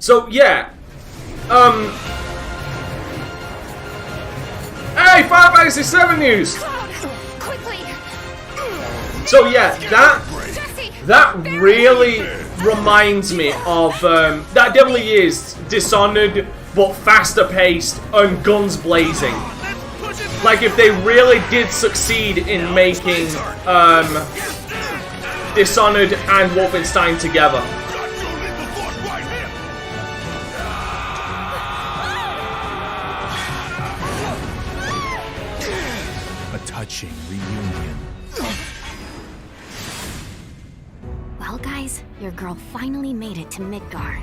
[SPEAKER 2] So yeah, hey, Final Fantasy VII news.
[SPEAKER 11] Quickly.
[SPEAKER 2] So yeah, that really reminds me of that definitely is Dishonored, but faster paced and guns blazing. Like if they really did succeed in making Dishonored and Wolfenstein together.
[SPEAKER 14] A touching reunion.
[SPEAKER 6] Well, guys, your girl finally made it to Midgar.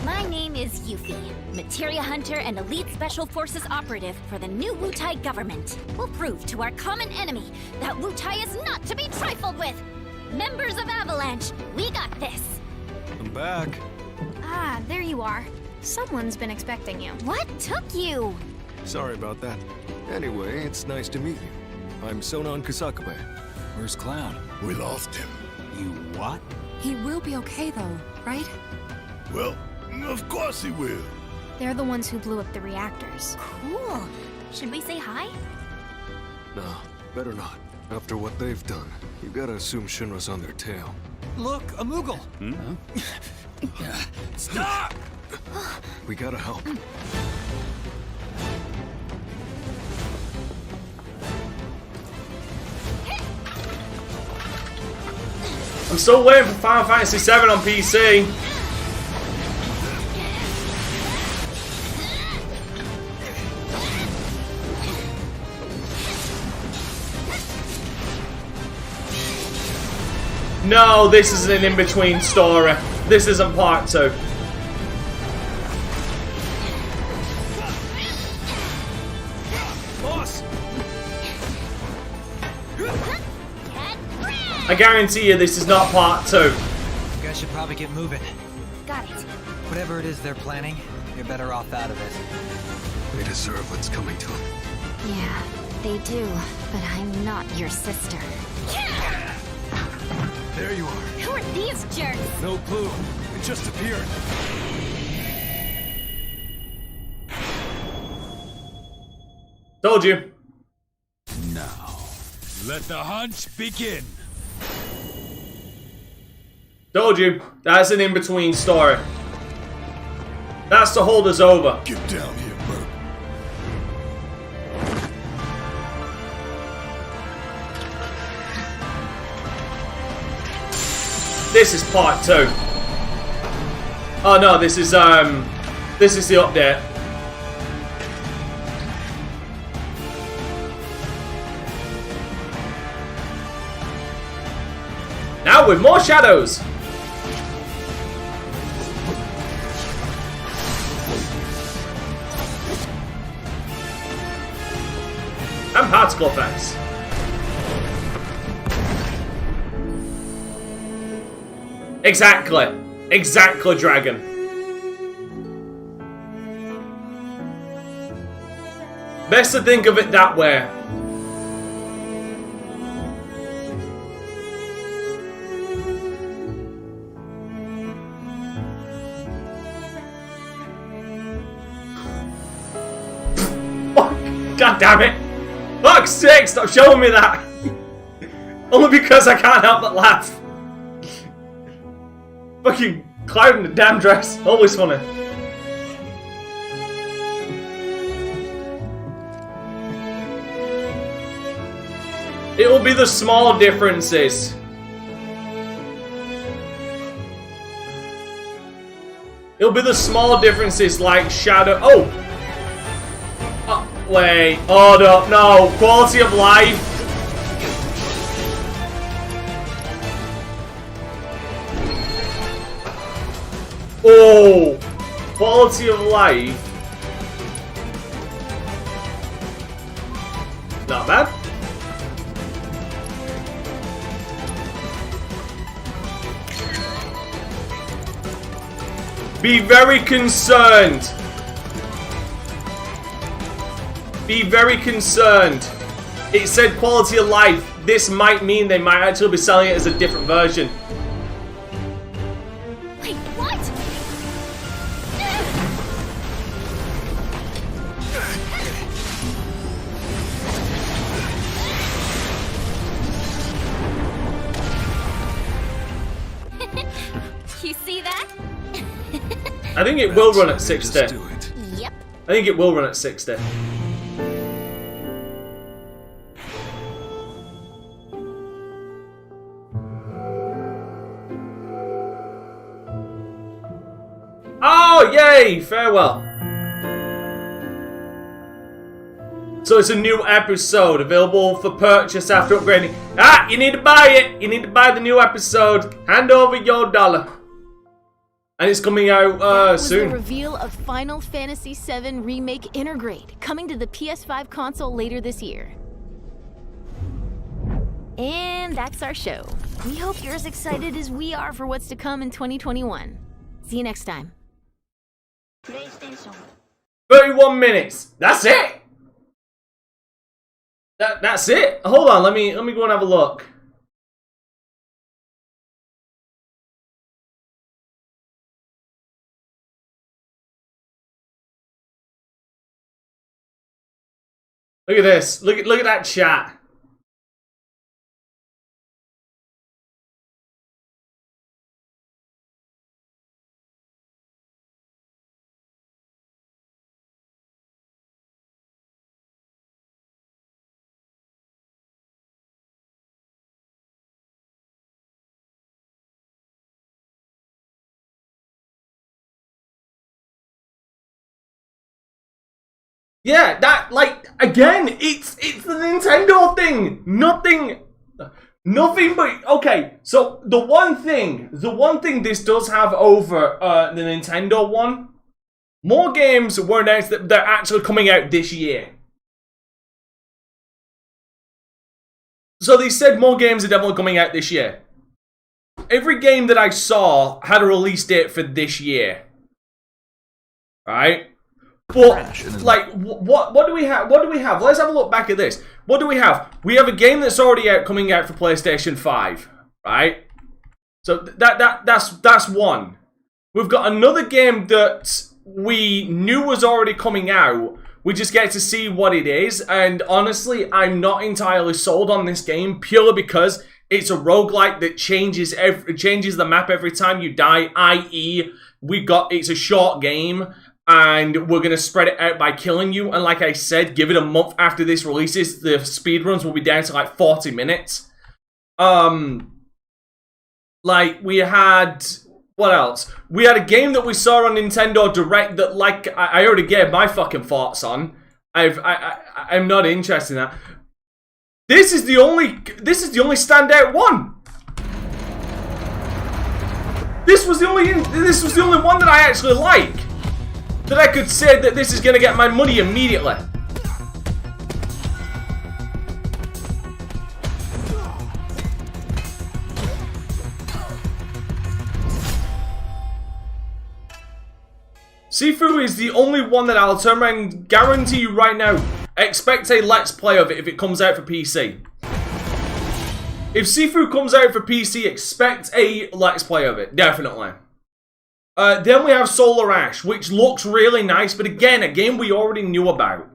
[SPEAKER 17] My name is Yuffie, Materia Hunter and Elite Special Forces Operative for the new Wutai government. We'll prove to our common enemy that Wutai is not to be trifled with. Members of Avalanche, we got this.
[SPEAKER 18] I'm back.
[SPEAKER 6] Ah, there you are. Someone's been expecting you.
[SPEAKER 17] What took you?
[SPEAKER 18] Sorry about that. Anyway, it's nice to meet you. I'm Sonon Kusakabe.
[SPEAKER 14] Where's Cloud? We lost him. You what?
[SPEAKER 11] He will be okay though, right?
[SPEAKER 14] Well, of course he will.
[SPEAKER 6] They're the ones who blew up the reactors.
[SPEAKER 17] Cool. Should we say hi?
[SPEAKER 18] No, better not. After what they've done, you gotta assume Shinra's on their tail.
[SPEAKER 7] Look, a Moogle!
[SPEAKER 14] Stop!
[SPEAKER 18] We gotta help.
[SPEAKER 2] I'm still waiting for Final Fantasy VII on PC. No, this is an in-between story. This isn't part 2.
[SPEAKER 18] Boss!
[SPEAKER 2] I guarantee you this is not part 2.
[SPEAKER 19] You guys should probably get moving.
[SPEAKER 17] Got it.
[SPEAKER 19] Whatever it is they're planning, you're better off out of it.
[SPEAKER 18] They deserve what's coming to them.
[SPEAKER 17] Yeah, they do, but I'm not your sister.
[SPEAKER 18] There you are.
[SPEAKER 17] Who are these jerks?
[SPEAKER 18] No clue. It just appeared.
[SPEAKER 2] Told you.
[SPEAKER 14] Now, let the hunt begin.
[SPEAKER 2] Told you. That's an in-between story. That's to hold us over.
[SPEAKER 14] Get down here, Bert.
[SPEAKER 2] This is part 2. Oh no, this is the update. Now with more shadows. And particle effects. Exactly. Exactly, Dragon. Best to think of it that way. God damn it! Fuck's sake, stop showing me that! Only because I can't help but laugh. Fucking Cloud in the damn dress. Always funny. It will be the small differences. It'll be the small differences like shadow. Oh! Wait, hold up, no. Quality of life. Oh, quality of life. Not bad. Be very concerned. Be very concerned. It said quality of life. This might mean they might actually be selling it as a different version.
[SPEAKER 17] Wait, what? You see that?
[SPEAKER 2] I think it will run at 60.
[SPEAKER 17] Yep.
[SPEAKER 2] I think it will run at 60. Oh, yay! Farewell. So it's a new episode available for purchase after upgrading. Ah, you need to buy it. You need to buy the new episode. Hand over your dollar. And it's coming out soon.
[SPEAKER 6] The reveal of Final Fantasy VII Remake Intergrade, coming to the PS5 console later this year. And that's our show. We hope you're as excited as we are for what's to come in 2021. See you next time.
[SPEAKER 2] 31 minutes. That's it. That's it. Hold on. Let me go and have a look. Look at this. Look at that chat. Yeah, that, like, again, it's the Nintendo thing. Nothing but, okay, so the one thing this does have over the Nintendo one, more games were announced that they're actually coming out this year. So they said more games are definitely coming out this year. Every game that I saw had a release date for this year. Right? But, like, what do we have? What do we have? Let's have a look back at this. What do we have? We have a game that's already out, coming out for PlayStation 5, right? So that's one. We've got another game that we knew was already coming out. We just get to see what it is, and honestly, I'm not entirely sold on this game purely because it's a roguelike that changes the map every time you die. I.e., it's a short game. And we're going to spread it out by killing you. And like I said, give it a month after this releases, the speedruns will be down to like 40 minutes. Like, we had... What else? We had a game that we saw on Nintendo Direct that, like, I already gave my fucking thoughts on. I'm not interested in that. This is the only standout one. This was the only one that I actually like. That I could say that this is going to get my money immediately. Sifu is the only one that I'll turn around and guarantee you right now. Expect a Let's Play of it if it comes out for PC. If Sifu comes out for PC, expect a Let's Play of it. Definitely. Then we have Solar Ash, which looks really nice, but again, a game we already knew about.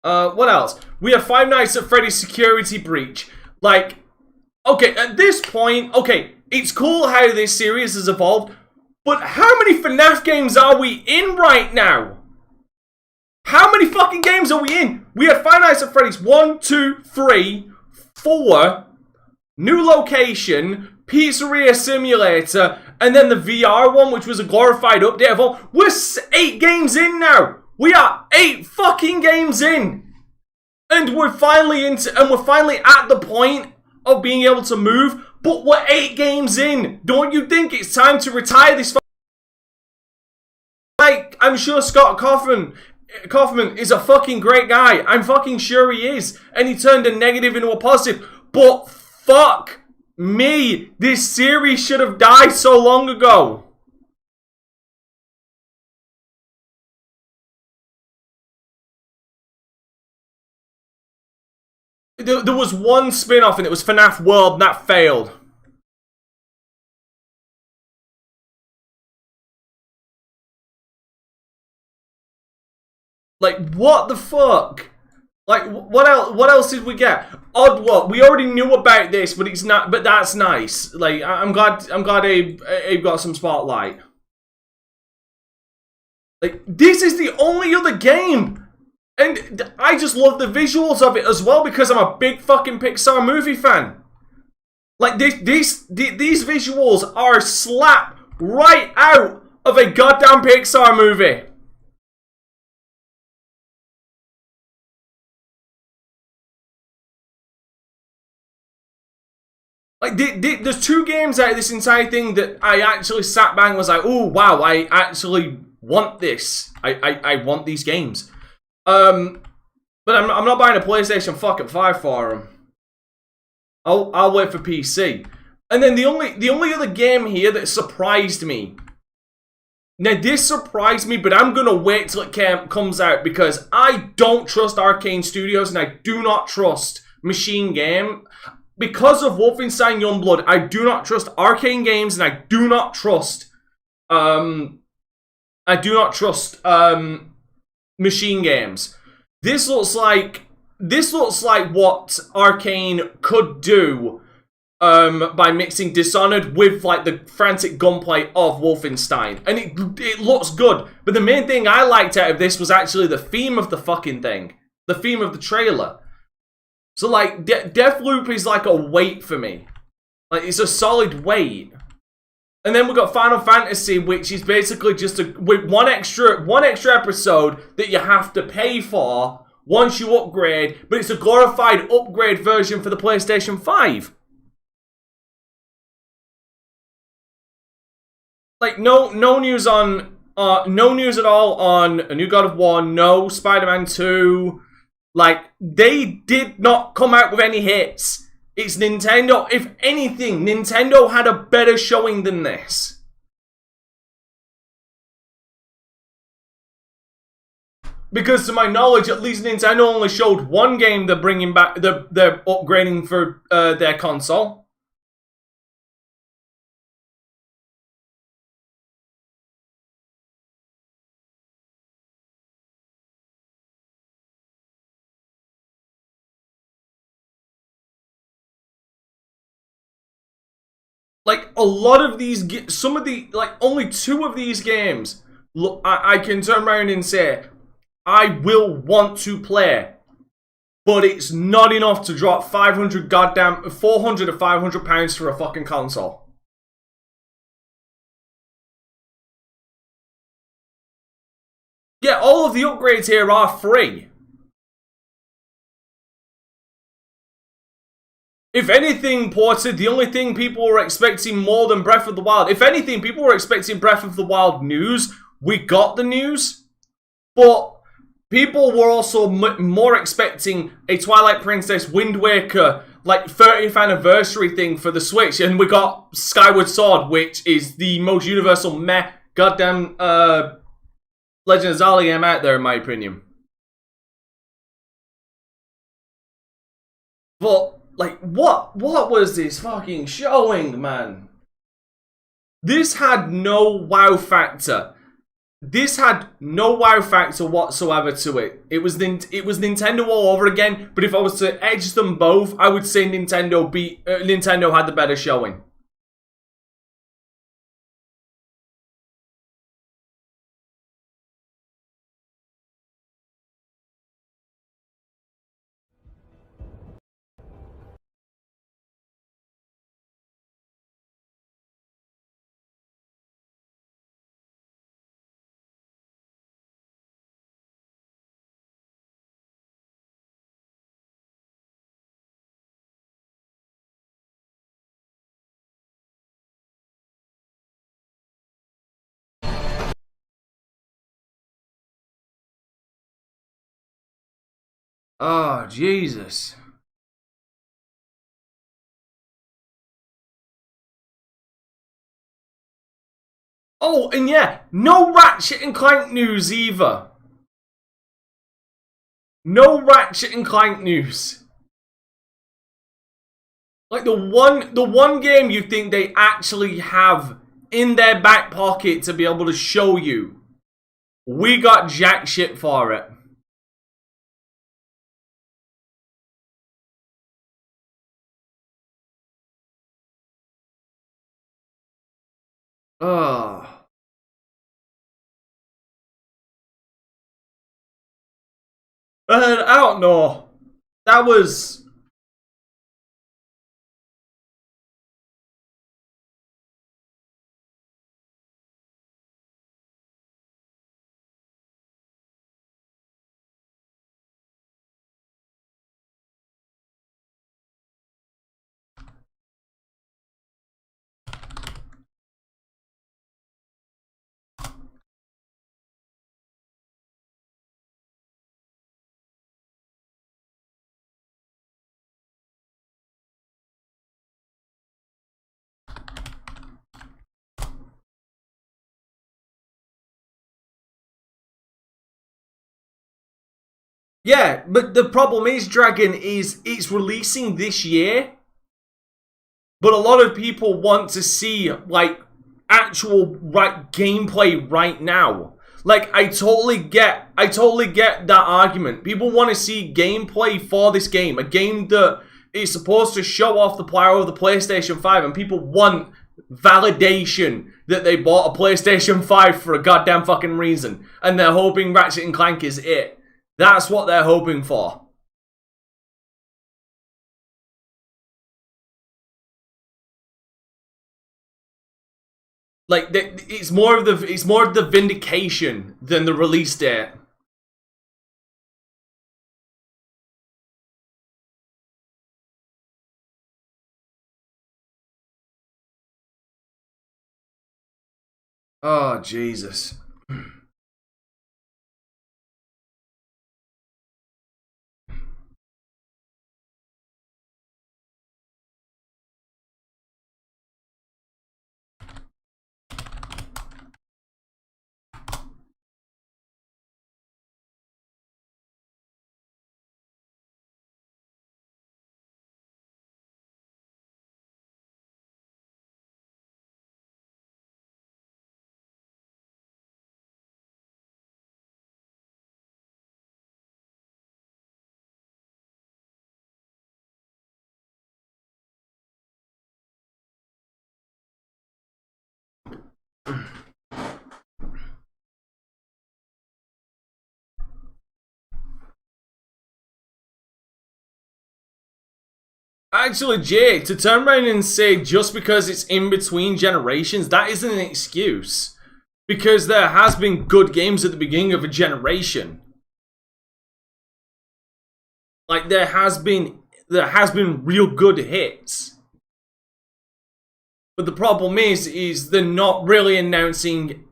[SPEAKER 2] What else? We have Five Nights at Freddy's Security Breach. Like, okay, at this point, okay, it's cool how this series has evolved, but how many FNAF games are we in right now? How many fucking games are we in? We have Five Nights at Freddy's 1, 2, 3, 4, new location, Pizzeria Simulator, and then the VR one, which was a glorified update of all. We're 8 games in now. We are 8 fucking games in, and we're finally at the point of being able to move. But we're 8 games in. Don't you think it's time to retire this? Like, I'm sure Scott Kaufman is a fucking great guy. I'm fucking sure he is, and he turned a negative into a positive. But fuck me, this series should have died so long ago. There was one spin-off and it was FNAF World and that failed. Like, what the fuck? Like, what else did we get? Oddworld. We already knew about this, but it's not. But that's nice. Like, I'm glad Abe got some spotlight. Like, this is the only other game, and I just love the visuals of it as well because I'm a big fucking Pixar movie fan. Like, these visuals are slapped right out of a goddamn Pixar movie. Like, there's 2 games out of this entire thing that I actually sat back and was like, oh, wow, I actually want this. I want these games. But I'm not buying a PlayStation fucking 5 for them. I'll wait for PC. And then the only other game here that surprised me. Now, this surprised me, but I'm going to wait till it comes out because I don't trust Arcane Studios and I do not trust Machine Game. Because of Wolfenstein Youngblood, I do not trust Arcane Games, and I do not trust Machine Games. This looks like what Arcane could do by mixing Dishonored with like the frantic gunplay of Wolfenstein, and it looks good. But the main thing I liked out of this was actually the theme of the fucking thing, the theme of the trailer. So, like, Deathloop is like a wait for me. Like, it's a solid wait. And then we've got Final Fantasy, which is basically just with one extra episode that you have to pay for once you upgrade, but it's a glorified upgrade version for the PlayStation 5. Like, no news on, no news at all on A New God of War, no Spider-Man 2. Like, they did not come out with any hits. It's Nintendo. If anything, Nintendo had a better showing than this. Because to my knowledge, at least Nintendo only showed one game they're bringing back, they're upgrading for their console. Like, a lot of these, some of the, like, only 2 of these games, look, I can turn around and say, I will want to play. But it's not enough to drop 400 to 500 pounds for a fucking console. Yeah, all of the upgrades here are free. If anything, Ported, the only thing people were expecting more than Breath of the Wild, if anything, people were expecting Breath of the Wild news. We got the news, but people were also more expecting a Twilight Princess Wind Waker, like, 30th anniversary thing for the Switch, and we got Skyward Sword, which is the most universal meh goddamn Legend of Zelda game out there, in my opinion. But, like, what was this fucking showing, man? This had no wow factor. This had no wow factor whatsoever to it. It was Nintendo all over again, but if I was to edge them both, I would say Nintendo had the better showing. Oh, Jesus. Oh, and yeah, no Ratchet and Clank news either. No Ratchet and Clank news. Like the one game you think they actually have in their back pocket to be able to show you. We got jack shit for it. Ugh. I don't know. That was... Yeah, but the problem is, Dragon, is it's releasing this year. But a lot of people want to see, like, actual gameplay right now. Like, I totally get that argument. People want to see gameplay for this game. A game that is supposed to show off the power of the PlayStation 5. And people want validation that they bought a PlayStation 5 for a goddamn fucking reason. And they're hoping Ratchet and Clank is it. That's what they're hoping for. Like it's more of the vindication than the release date. Oh, Jesus. Actually, Jay, to turn around and say just because it's in between generations, that isn't an excuse. Because there has been good games at the beginning of a generation. Like, there has been real good hits. But the problem is they're not really announcing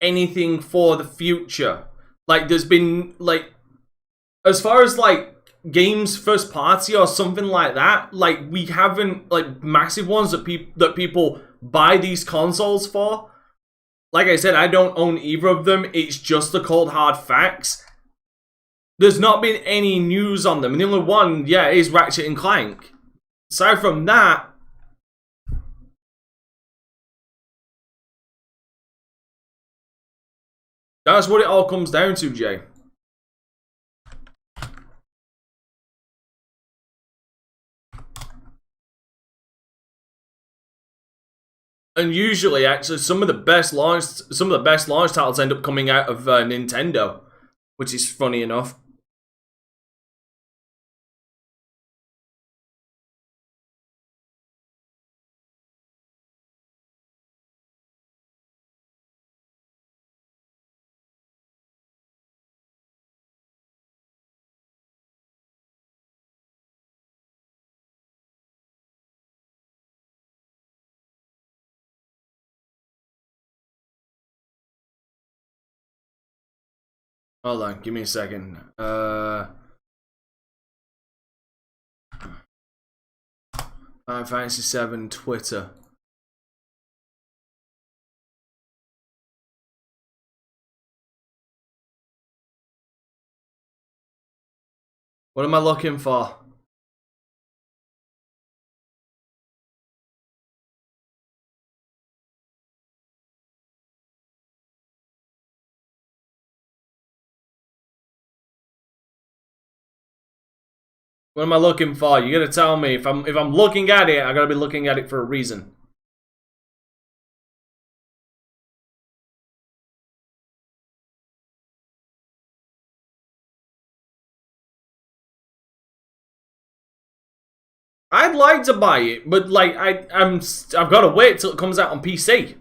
[SPEAKER 2] anything for the future. Like, there's been, like, as far as, like, games first party or something like that, like, we haven't, like, massive ones that people buy these consoles for. Like I said, I don't own either of them. It's just the cold hard facts. There's not been any news on them. And the only one, yeah, is Ratchet and Clank. Aside from that, that's what it all comes down to, Jay. And usually, actually, some of the best launch titles end up coming out of Nintendo, which is funny enough. Hold on, give me a second. Final Fantasy 7 Twitter. What am I looking for? What am I looking for? You gotta tell me. If I'm looking at it, I gotta be looking at it for a reason. I'd like to buy it, but like I've got to wait till it comes out on PC.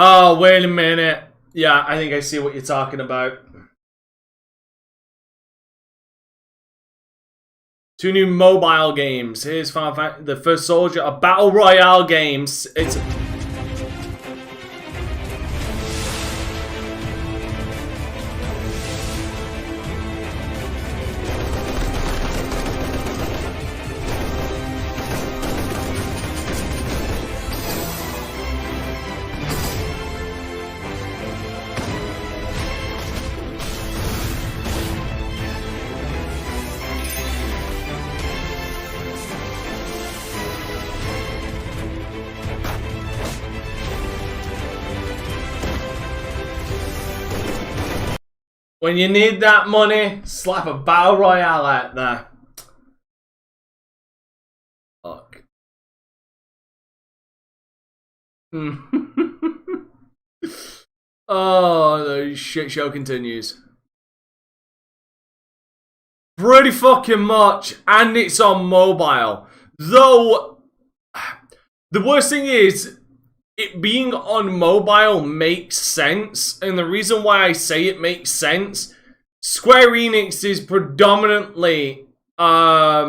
[SPEAKER 2] Oh, wait a minute. Yeah, I think I see what you're talking about. 2 new mobile games. Here's Final Fantasy, the First Soldier, a battle royale game. It's when you need that money, slap a battle royale out there. Fuck. Oh, the shit show continues. Pretty fucking much, and it's on mobile. Though, the worst thing is, it being on mobile makes sense, and the reason why I say it makes sense, Square Enix is predominantly Square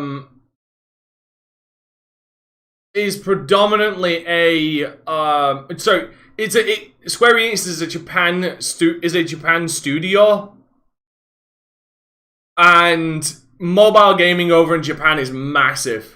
[SPEAKER 2] Enix is a Japan studio, and mobile gaming over in Japan is massive.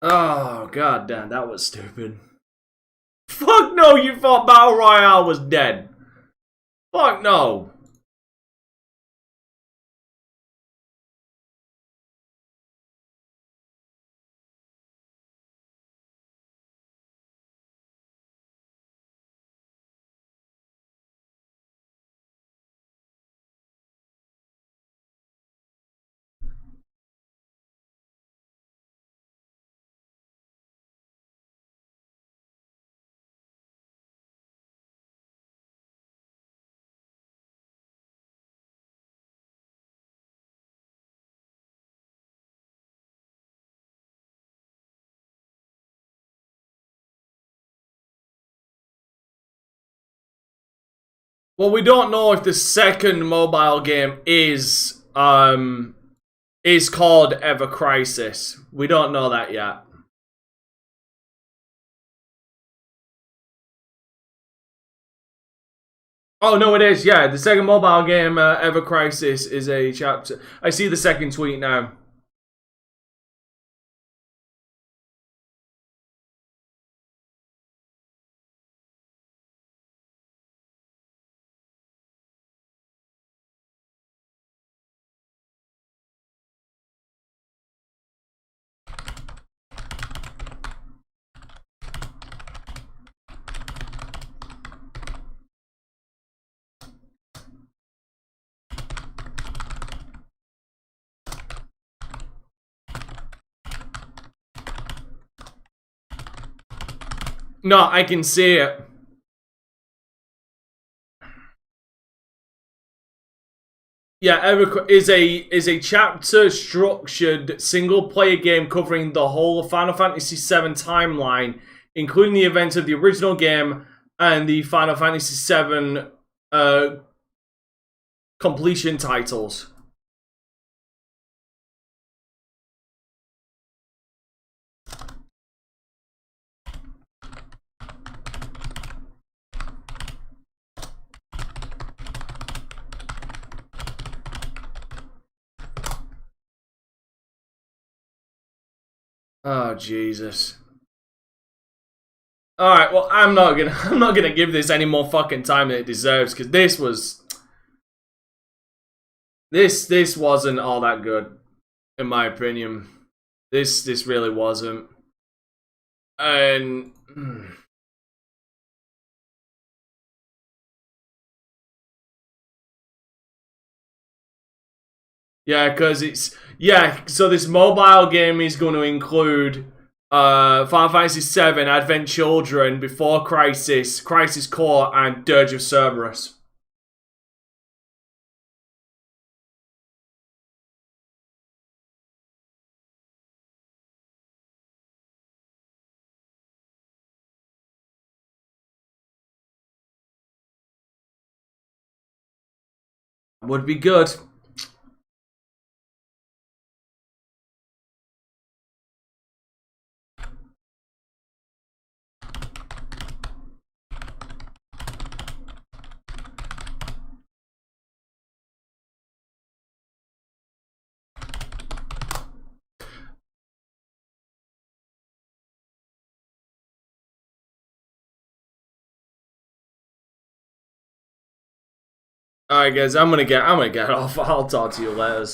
[SPEAKER 2] Oh, god damn, that was stupid. Fuck no, you thought Battle Royale was dead. Fuck no. Well, we don't know if the second mobile game is called Crysis. We don't know that yet. Oh no, it is. Yeah, the second mobile game, Crysis, is a chapter. I see the second tweet now. No, I can see it. Yeah, EverQuest is a chapter structured single player game covering the whole of Final Fantasy VII timeline, including the events of the original game and the Final Fantasy VII completion titles. Oh Jesus. Alright, well I'm not gonna give this any more fucking time than it deserves, because this wasn't all that good, in my opinion. This really wasn't. And yeah, because so this mobile game is going to include Final Fantasy VII, Advent Children, Before Crysis, Crysis Core, and Dirge of Cerberus. Would be good. Alright guys, I'm gonna get off. I'll talk to you later.